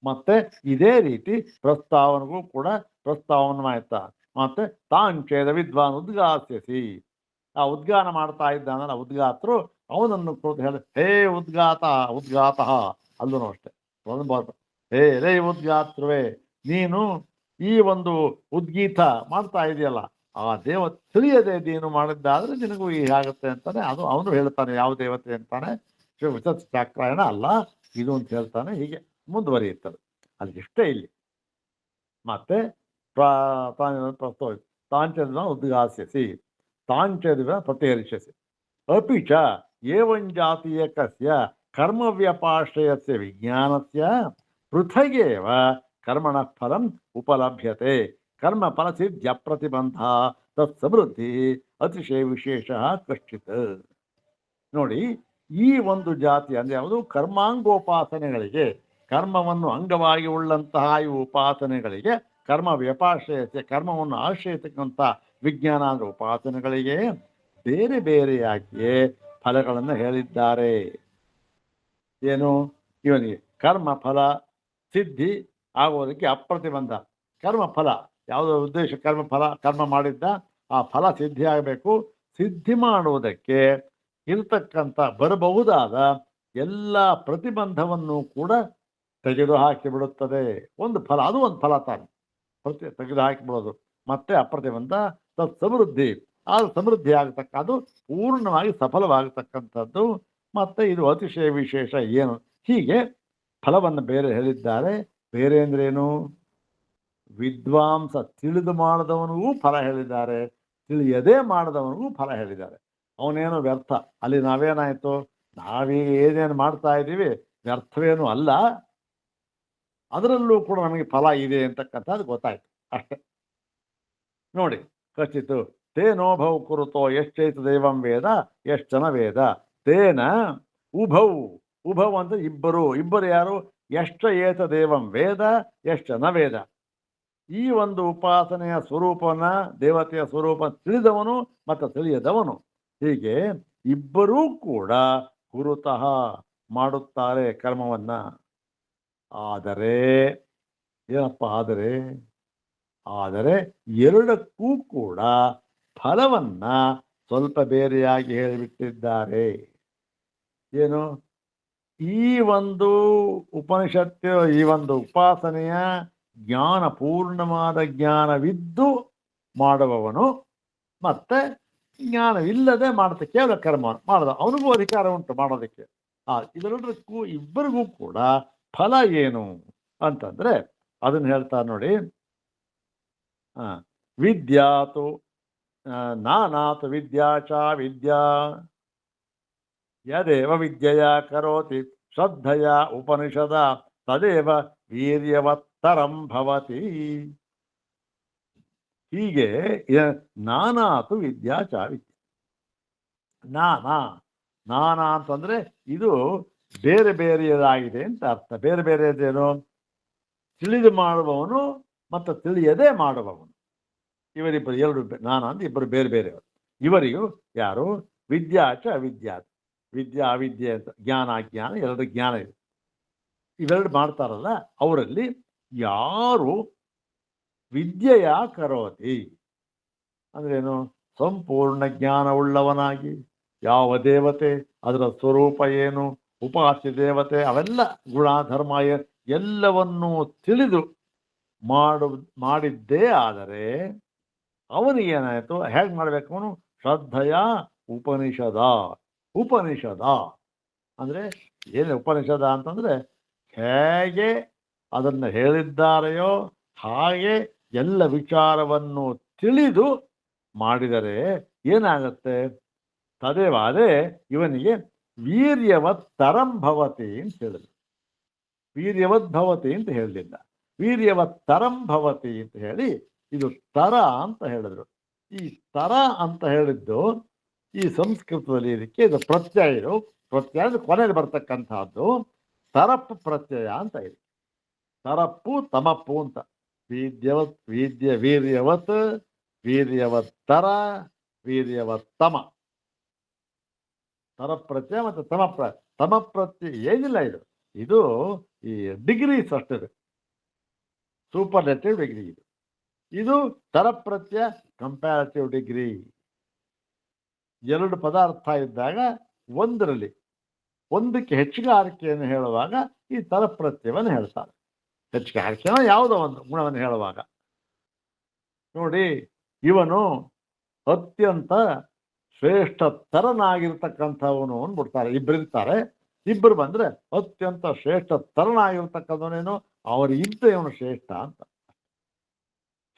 ಮತ್ತೆ ಇದೇ ರೀತಿ ಪ್ರಸ್ತಾವನೆಗೂ ಕೂಡ ಪ್ರಸ್ತಾವನವಾಯ್ತಾ. ಮತ್ತೆ ತಾಂಚೇದ ವಿದ್ವಾನ್ ಉದ್ಗಾಸ್ಯಸಿ, ಆ ಉದ್ಗಾನ ಮಾಡ್ತಾ ಇದ್ದಾನಲ್ಲ ಉದ್ಗಾತರು, ಅವನನ್ನು ಕುರಿತು ಹೇಳಿ ಹೇ ಉದ್ಗಾತ ಉದ್ಗಾತಃ, ಅಲ್ಲೂ ಅಷ್ಟೇ ಹೇ ರೇ ಉದ್ಗಾತೃವೇ, ನೀನು ಈ ಒಂದು ಉದ್ಗೀತ ಮಾಡ್ತಾ ಇದೆಯಲ್ಲ, ಆ ತಿಳಿಯದೆ ನೀನು ಮಾಡಿದ್ದಾದ್ರೆ ನಿನಗೂ ಹೀಗಾಗುತ್ತೆ ಅಂತಾನೆ. ಅದು ಅವನು ಹೇಳ್ತಾನೆ ಯಾವ ದೇವತೆ ಅಂತಾನೆ, ಚಾಕ್ರಾಯಣ ಅಲ್ಲ ಇದು ಅಂತ ಹೇಳ್ತಾನೆ. ಹೀಗೆ ಮುಂದುವರಿಯುತ್ತದೆ. ಅದಕ್ಕಿಷ್ಟೇ ಇಲ್ಲಿ. ಮತ್ತೆ ತಾಂಚದ ಉದ್ಗಾಸ್ಯಸಿ, ತಾಂಚದ ಪ್ರತಿಹರಿಸಿ. ಅಪಿ ಚ ಏವಂಜಾತೀಯಕಸ್ಯ ಕರ್ಮವ್ಯಪಾಶ್ರಯಸ್ಯ ವಿಜ್ಞಾನಸ್ಯ ಪೃಥಗೇವ ಕರ್ಮಣ ಫಲಂ ಉಪಲಭ್ಯತೆ. ಕರ್ಮ ಫಲಸಿದ್ಧ್ಯ ಪ್ರತಿಬಂಧ ತತ್ ಸಮೃದ್ಧಿ ಅತಿಶಯ ವಿಶೇಷ ಕಶ್ಚಿತ್. ನೋಡಿ, ಈ ಒಂದು ಜಾತಿ ಅಂದ್ರೆ ಯಾವುದು? ಕರ್ಮಾಂಗೋಪಾಸನೆಗಳಿಗೆ, ಕರ್ಮವನ್ನು ಅಂಗವಾಗಿ ಉಳ್ಳಂತಹ ಈ ಉಪಾಸನೆಗಳಿಗೆ, ಕರ್ಮ ವ್ಯಪಾಶ್ರಯತೆ, ಕರ್ಮವನ್ನು ಆಶ್ರಯಿಸತಕ್ಕಂಥ ವಿಜ್ಞಾನ ಅಂದ್ರೆ ಉಪಾಸನೆಗಳಿಗೆ ಬೇರೆ ಬೇರೆಯಾಗಿಯೇ ಫಲಗಳನ್ನು ಹೇಳಿದ್ದಾರೆ. ಏನು? ಇವನಿಗೆ ಕರ್ಮ ಫಲ ಸಿದ್ಧಿ ಆಗೋದಕ್ಕೆ ಅಪ್ರತಿಬಂಧ. ಕರ್ಮ ಫಲ ಯಾವುದೋ ಉದ್ದೇಶ, ಕರ್ಮ ಮಾಡಿದ್ದ ಆ ಫಲ ಸಿದ್ಧಿ ಆಗಬೇಕು. ಸಿದ್ಧಿ ಮಾಡುವುದಕ್ಕೆ ಇರತಕ್ಕಂಥ ಬರಬಹುದಾದ ಎಲ್ಲ ಪ್ರತಿಬಂಧವನ್ನು ಕೂಡ ತೆಗೆದು ಹಾಕಿಬಿಡುತ್ತದೆ. ಒಂದು ಫಲ, ಅದು ಒಂದು ಫಲ ತಾನೆ, ತೆಗೆದು ಹಾಕಿಬಿಡೋದು. ಮತ್ತೆ ಅಪ್ರತಿಬಂಧ ತತ್ ಸಮೃದ್ಧಿ, ಅದು ಸಮೃದ್ಧಿ ಆಗತಕ್ಕದ್ದು, ಪೂರ್ಣವಾಗಿ ಸಫಲವಾಗತಕ್ಕಂಥದ್ದು. ಮತ್ತೆ ಇದು ಅತಿಶಯ ವಿಶೇಷ. ಏನು? ಹೀಗೆ ಫಲವನ್ನು ಬೇರೆ ಹೇಳಿದ್ದಾರೆ. ಬೇರೆ ಅಂದ್ರೇನು? ವಿದ್ವಾಂಸ ತಿಳಿದು ಮಾಡಿದವನಿಗೂ ಫಲ ಹೇಳಿದ್ದಾರೆ, ತಿಳಿಯದೇ ಮಾಡಿದವನಿಗೂ ಫಲ ಹೇಳಿದ್ದಾರೆ. ಅವನೇನು ವ್ಯರ್ಥ. ಅಲ್ಲಿ ನಾವೇನಾಯಿತು, ನಾವೀಗ ಏನೇನು ಮಾಡ್ತಾ ಇದ್ದೀವಿ ವ್ಯರ್ಥವೇನು ಅಲ್ಲ, ಅದರಲ್ಲೂ ಕೂಡ ನಮಗೆ ಫಲ ಇದೆ ಅಂತಕ್ಕಂಥದ್ದು ಗೊತ್ತಾಯ್ತು ಅಷ್ಟೆ. ನೋಡಿ, ಖಚಿತು ತೇನೋಭೌ ಕುರುತೋ ಎಷ್ಟೈತು ದೈವಂ ವೇದ ಎಷ್ಟನ ವೇದ ತೇನ ಉಭೌ. ಉಭೌ ಅಂದ್ರೆ ಇಬ್ಬರು. ಇಬ್ಬರು ಯಾರು? ಎಷ್ಟ ಏತ ದೇವಂ ವೇದ ಎಷ್ಟನ ವೇದ. ಈ ಒಂದು ಉಪಾಸನೆಯ ಸ್ವರೂಪನ, ದೇವತೆಯ ಸ್ವರೂಪ ತಿಳಿದವನು ಮತ್ತು ತಿಳಿಯದವನು, ಹೀಗೆ ಇಬ್ಬರೂ ಕೂಡ ಕುರುತಃ ಮಾಡುತ್ತಾರೆ ಕರ್ಮವನ್ನ. ಆದರೆ ಏನಪ್ಪ ಆದರೆ ಎರಡಕ್ಕೂ ಕೂಡ ಫಲವನ್ನ ಸ್ವಲ್ಪ ಬೇರೆಯಾಗಿ ಹೇಳಿಬಿಟ್ಟಿದ್ದಾರೆ. ಏನು? ಈ ಒಂದು ಉಪನಿಷತ್ತು, ಈ ಒಂದು ಉಪಾಸನೆಯ ಜ್ಞಾನ, ಪೂರ್ಣವಾದ ಜ್ಞಾನವಿದ್ದು ಮಾಡುವವನು ಮತ್ತೆ ಜ್ಞಾನವಿಲ್ಲದೆ ಮಾಡುತ್ತೆ ಕೇವಲ ಕರ್ಮ ಮಾಡದ, ಅವನಿಗೂ ಅಧಿಕಾರ ಉಂಟು ಮಾಡೋದಕ್ಕೆ. ಇದೆಲ್ಲದಕ್ಕೂ ಇಬ್ಬರಿಗೂ ಕೂಡ ಫಲ ಏನು ಅಂತಂದ್ರೆ ಅದನ್ನು ಹೇಳ್ತಾರೆ ನೋಡಿ. ವಿದ್ಯಾತು ನಾನಾತು ವಿದ್ಯಾ ಚ ವಿದ್ಯಾ ಯದೇವ ವಿದ್ಯೆಯ ಕರೋತಿ ಶ್ರದ್ಧೆಯ ಉಪನಿಷದ ತದೇವ ವೀರ್ಯವತ್ತರಂ ಭವತಿ. ಹೀಗೆ ನಾನಾತು ವಿದ್ಯಾ ಚ ವಿದ್ಯೆ. ನಾನಾ ಅಂತಂದ್ರೆ ಇದು ಬೇರೆ ಬೇರೆಯದಾಗಿದೆ ಅಂತ ಅರ್ಥ. ಬೇರೆ ಬೇರೆಯದೇನು? ತಿಳಿದು ಮಾಡುವವನು ಮತ್ತು ತಿಳಿಯದೇ ಮಾಡುವವನು, ಇವರಿಬ್ಬರು ಎರಡು. ನಾನಾ ಅಂತ ಇಬ್ಬರು ಬೇರೆ ಬೇರೆಯವರು. ಇವರಿಗೂ ಯಾರು? ವಿದ್ಯಾ ಚ ಅವಿದ್ಯಾ. ವಿದ್ಯಾ ಅವಿದ್ಯೆ ಅಂತ, ಜ್ಞಾನ ಅಜ್ಞಾನ ಎರಡು ಜ್ಞಾನ ಇದೆ. ಇವೆರಡು ಮಾಡ್ತಾರಲ್ಲ, ಅವರಲ್ಲಿ ಯಾರು ವಿದ್ಯೆಯ ಕರೋತಿ ಅಂದ್ರೇನು? ಸಂಪೂರ್ಣ ಜ್ಞಾನವುಳ್ಳವನಾಗಿ, ಯಾವ ದೇವತೆ, ಅದರ ಸ್ವರೂಪ ಏನು, ಉಪಾಸ್ಯ ದೇವತೆ, ಅವೆಲ್ಲ ಗುಣಧರ್ಮ ಎಲ್ಲವನ್ನೂ ತಿಳಿದು ಮಾಡಿದ್ದೇ ಆದರೆ ಅವನಿಗೇನಾಯಿತು? ಹೇಗೆ ಮಾಡಬೇಕು ಅವನು? ಶ್ರದ್ಧೆಯ ಉಪನಿಷದ ಅಂದರೆ ಏನು? ಉಪನಿಷದ ಅಂತಂದರೆ ಹೇಗೆ ಅದನ್ನು ಹೇಳಿದ್ದಾರೆಯೋ ಹಾಗೆ ಎಲ್ಲ ವಿಚಾರವನ್ನು ತಿಳಿದು ಮಾಡಿದರೆ ಏನಾಗುತ್ತೆ? ತದೇವ, ಅದೇ ಇವನಿಗೆ ವೀರ್ಯವತ್ತರಂ ಭವತಿ ಅಂತ ಹೇಳಿದ್ರು. ವೀರ್ಯವತ್ ಭವತಿ ಅಂತ ಹೇಳಲಿಲ್ಲ, ವೀರ್ಯವತ್ತರಂ ಭವತಿ ಅಂತ ಹೇಳಿ ಇದು ತರ ಅಂತ ಹೇಳಿದ್ರು. ಈ ತರ ಅಂತ ಹೇಳಿದ್ದು ಈ ಸಂಸ್ಕೃತದಲ್ಲಿ ಇದಕ್ಕೆ ಇದು ಪ್ರತ್ಯಯ. ಪ್ರತ್ಯಯ ಅಂದ್ರೆ ಕೊನೆಯಲ್ಲಿ ಬರ್ತಕ್ಕಂಥದ್ದು. ತರಪ್ಪು ಪ್ರತ್ಯಯ ಅಂತ ಇದೆ. ತರಪ್ಪು ತಮಪ್ಪು ಅಂತ. ವೀರ್ಯವತ್ ವೀರ್ಯವತ್ತರ ವೀರ್ಯವತ್ತಮ. ತರ ಪ್ರತ್ಯಯ ಮತ್ತು ತಮ ಪ್ರತ್ಯಯ ಏನಿಲ್ಲ ಇದು ಈ ಡಿಗ್ರೀಸ್ ಅಷ್ಟಿದೆ. ಸೂಪರ್ಲೆಟಿವ್ ಡಿಗ್ರಿ ಇದು. ಇದು ತರಪ್ರತ್ಯಯ ಕಂಪ್ಯಾರಿಟಿವ್ ಡಿಗ್ರಿ. ಎರಡು ಪದಾರ್ಥ ಇದ್ದಾಗ ಒಂದರಲ್ಲಿ ಒಂದಕ್ಕೆ ಹೆಚ್ಚುಗಾರಿಕೆಯನ್ನು ಹೇಳುವಾಗ ಈ ತರಪ್ರತ್ಯಯವನ್ನು ಹೇಳ್ತಾರೆ. ಹೆಚ್ಚುಗಾರಿಕೆನ ಯಾವುದೋ ಒಂದು ಗುಣವನ್ನು ಹೇಳುವಾಗ ನೋಡಿ, ಇವನು ಅತ್ಯಂತ ಶ್ರೇಷ್ಠತರನಾಗಿರ್ತಕ್ಕಂಥವನು ಅಂದ್ಬಿಡ್ತಾರೆ. ಇಬ್ಬರಿರ್ತಾರೆ, ಇಬ್ಬರು ಬಂದ್ರೆ ಅತ್ಯಂತ ಶ್ರೇಷ್ಠತರನಾಗಿರ್ತಕ್ಕಂಥವನೇನು ಅವರಿಗಿಂತ ಇವನು ಶ್ರೇಷ್ಠ ಅಂತ.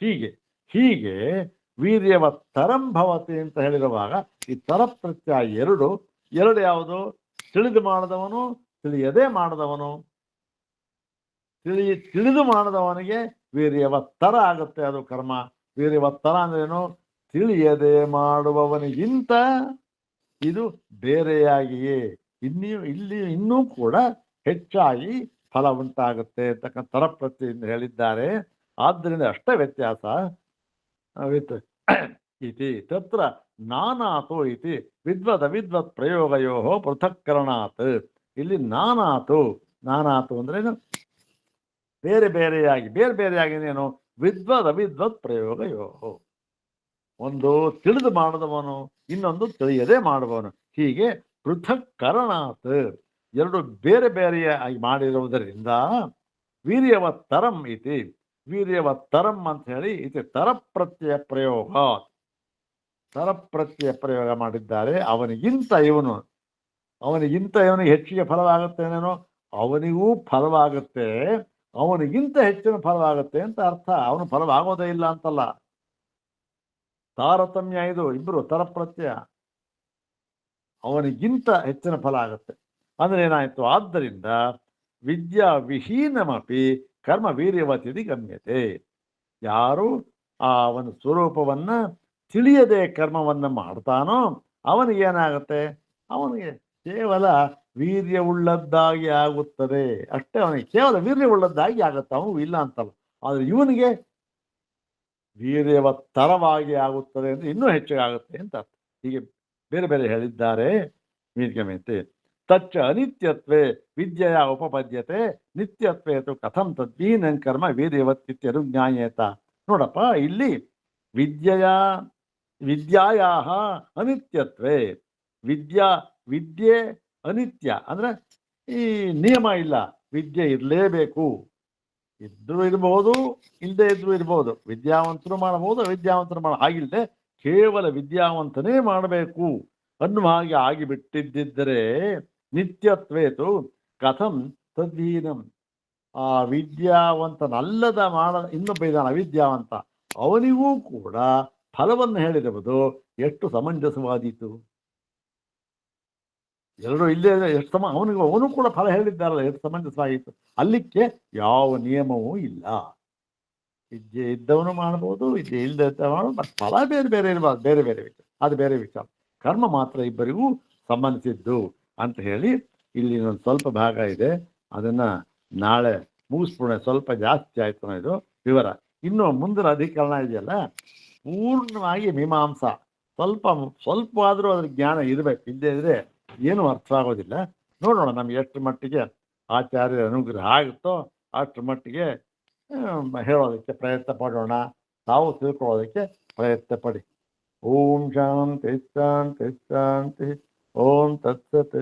ಹೀಗೆ ಹೀಗೆ ವೀರ್ಯವತ್ತರಂ ಭವತಿ ಅಂತ ಹೇಳಿರುವಾಗ ಈ ತರಪ್ರತ್ಯಯ ಎರಡು ಯಾವುದು? ತಿಳಿದು ಮಾಡದವನು, ತಿಳಿಯದೇ ಮಾಡದವನು. ತಿಳಿದು ಮಾಡದವನಿಗೆ ವೀರ್ಯವತ್ತರ ಆಗುತ್ತೆ ಅದು ಕರ್ಮ. ವೀರ್ಯವತ್ತರ ಅಂದ್ರೇನು? ತಿಳಿಯದೆ ಮಾಡುವವನಿಗಿಂತ ಇದು ಬೇರೆಯಾಗಿಯೇ ಇನ್ನೂ ಕೂಡ ಹೆಚ್ಚಾಗಿ ಫಲ ಉಂಟಾಗುತ್ತೆ ಅಂತಕ್ಕಂಥ ತರಪ್ರತ್ಯಯಿಂದ ಹೇಳಿದ್ದಾರೆ. ಆದ್ದರಿಂದ ಅಷ್ಟೇ ವ್ಯತ್ಯಾಸ. ಇತಿ ತತ್ರ ನಾನಾತು ಇತಿ ವಿದ್ವತ್ ಪ್ರಯೋಗಯೋ ಪೃಥಕ್ಕರಣಾತ್. ಇಲ್ಲಿ ನಾನಾತು ಅಂದ್ರೇನು? ಬೇರೆ ಬೇರೆಯಾಗಿ ಏನು? ವಿದ್ವತ್ ಪ್ರಯೋಗಯೋ. ಒಂದು ತಿಳಿದು ಮಾಡಿದವನು, ಇನ್ನೊಂದು ತಿಳಿಯದೆ ಮಾಡುವವನು. ಹೀಗೆ ಪೃಥಕ್ಕರಣಾತ್ ಎರಡು ಬೇರೆ ಬೇರೆಯಾಗಿ ಮಾಡಿರುವುದರಿಂದ ವೀರ್ಯವತ್ತರಂ ಇತಿ ವೀರ್ಯವತ್ತರಂ ಅಂತ ಹೇಳಿ ಇತಿ ತರಪ್ರತ್ಯಯ ಪ್ರಯೋಗ ಮಾಡಿದ್ದಾರೆ. ಅವನಿಗಿಂತ ಇವನಿಗೆ ಹೆಚ್ಚಿಗೆ ಫಲವಾಗುತ್ತೇನೇನೋ ಅವನಿಗೂ ಫಲವಾಗುತ್ತೆ, ಅವನಿಗಿಂತ ಹೆಚ್ಚಿನ ಫಲವಾಗುತ್ತೆ ಅಂತ ಅರ್ಥ. ಅವನು ಫಲವಾಗೋದೇ ಇಲ್ಲ ಅಂತಲ್ಲ, ತಾರತಮ್ಯ ಇದು. ಇಬ್ರು ತರಪ್ರತ್ಯಯ, ಅವನಿಗಿಂತ ಹೆಚ್ಚಿನ ಫಲ ಆಗುತ್ತೆ ಅಂದ್ರೆ ಏನಾಯ್ತು? ಆದ್ದರಿಂದ ವಿದ್ಯಾ ವಿಹೀನಮಪಿ ಕರ್ಮ ವೀರ್ಯವತಿ ಗಮ್ಯತೆ. ಯಾರು ಆ ಒಂದು ಸ್ವರೂಪವನ್ನ ತಿಳಿಯದೆ ಕರ್ಮವನ್ನ ಮಾಡ್ತಾನೋ ಅವನಿಗೇನಾಗುತ್ತೆ? ಅವನಿಗೆ ಕೇವಲ ವೀರ್ಯವುಳ್ಳದ್ದಾಗಿ ಆಗುತ್ತದೆ ಅಷ್ಟೇ. ಅವನಿಗೆ ಕೇವಲ ವೀರ್ಯವುಳ್ಳದ್ದಾಗಿ ಆಗುತ್ತೆ, ಅವನು ಇಲ್ಲ ಅಂತಲ್ಲ. ಆದ್ರೆ ಇವನಿಗೆ ವೀರ್ಯವತ್ತರವಾಗಿ ಆಗುತ್ತದೆ ಅಂದ್ರೆ ಇನ್ನೂ ಹೆಚ್ಚಾಗುತ್ತೆ ಅಂತ ಅರ್ಥ. ಹೀಗೆ ಬೇರೆ ಬೇರೆ ಹೇಳಿದ್ದಾರೆ. ವೀರ್ಯಮೇತೆ ತಚ್ಚ ಅನಿತ್ಯತ್ವೇ ವಿದ್ಯೆಯ ಉಪಪದ್ಯತೆ ನಿತ್ಯತ್ವೇ ತು ಕಥಂ ತದ್ವೀನಂ ಕರ್ಮ ವೀರ್ಯವತ್ತಿತ್ಯರು ಜ್ಞಾಯೇತ. ನೋಡಪ್ಪ, ಇಲ್ಲಿ ವಿದ್ಯಾಯಾ ಅನಿತ್ಯತ್ವೇ. ವಿದ್ಯೆ ಅನಿತ್ಯ ಅಂದ್ರೆ ಈ ನಿಯಮ ಇಲ್ಲ. ವಿದ್ಯೆ ಇರಲೇಬೇಕು, ಇದ್ರೂ ಇರಬಹುದು, ಇಲ್ಲದೆ ಇದ್ರೂ ಇರಬಹುದು. ವಿದ್ಯಾವಂತರು ಮಾಡಬಹುದು, ಅವಿದ್ಯಾವಂತರು ಹಾಗಿಲ್ಲದೆ ಕೇವಲ ವಿದ್ಯಾವಂತನೇ ಮಾಡಬೇಕು ಅನ್ನುವ ಹಾಗೆ ಆಗಿಬಿಟ್ಟಿದ್ದರೆ ನಿತ್ಯತ್ವೇತು ಕಥಂ ತದ್ವೀನಂ. ಆ ವಿದ್ಯಾವಂತನಲ್ಲದ ಇನ್ನೊಬ್ಬ ಇದ್ದಾನೆ ಅವಿದ್ಯಾವಂತ, ಅವನಿಗೂ ಕೂಡ ಫಲವನ್ನು ಹೇಳಿರುವುದು ಎಷ್ಟು ಸಮಂಜಸವಾದೀತು. ಎರಡು ಇಲ್ಲೇ ಎಷ್ಟು ಅವನು ಕೂಡ ಫಲ ಹೇಳಿದ್ದಾರಲ್ಲ, ಎಷ್ಟು ಸಮಂಜಸವಾಗಿತ್ತು. ಅಲ್ಲಿಕ್ಕೆ ಯಾವ ನಿಯಮವೂ ಇಲ್ಲ. ವಿದ್ಯೆ ಇದ್ದವನು ಮಾಡಬಹುದು, ವಿದ್ಯೆ ಇಲ್ಲದ ಮಾಡಬಹುದು, ಬಟ್ ಫಲ ಬೇರೆ ಬೇರೆ ಇರಬಾರ್ದು, ಬೇರೆ ಬೇರೆ ವಿಚಾರ, ಅದು ಬೇರೆ ವಿಚಾರ. ಕರ್ಮ ಮಾತ್ರ ಇಬ್ಬರಿಗೂ ಸಂಬಂಧಿಸಿದ್ದು ಅಂತ ಹೇಳಿ ಇಲ್ಲಿ ಒಂದು ಸ್ವಲ್ಪ ಭಾಗ ಇದೆ, ಅದನ್ನ ನಾಳೆ ಮುಗಿಸ್ಬಿಡೋಣ. ಸ್ವಲ್ಪ ಜಾಸ್ತಿ ಆಯ್ತು ಇದು ವಿವರ. ಇನ್ನು ಮುಂದಿನ ಅಧಿಕರಣ ಇದೆಯಲ್ಲ, ಪೂರ್ಣವಾಗಿ ಮೀಮಾಂಸಾ. ಸ್ವಲ್ಪ ಆದರೂ ಅದ್ರ ಜ್ಞಾನ ಇರಬೇಕು, ಇಲ್ಲದೇ ಇದ್ರೆ ಏನು ಅರ್ಥ ಆಗೋದಿಲ್ಲ. ನೋಡೋಣ ನಮ್ಗೆ ಎಷ್ಟು ಮಟ್ಟಿಗೆ ಆಚಾರ್ಯರ ಅನುಗ್ರಹ ಆಗುತ್ತೋ ಅಷ್ಟರ ಮಟ್ಟಿಗೆ ಹೇಳೋದಕ್ಕೆ ಪ್ರಯತ್ನ ಪಡೋಣ, ತಾವು ತಿಳ್ಕೊಳ್ಳೋದಕ್ಕೆ ಪ್ರಯತ್ನ ಪಡಿ. ಓಂ ಶಾಂತಿ ಶಾಂತಿ ಶಾಂತಿ. ಓಂ ತತ್ಸತ್.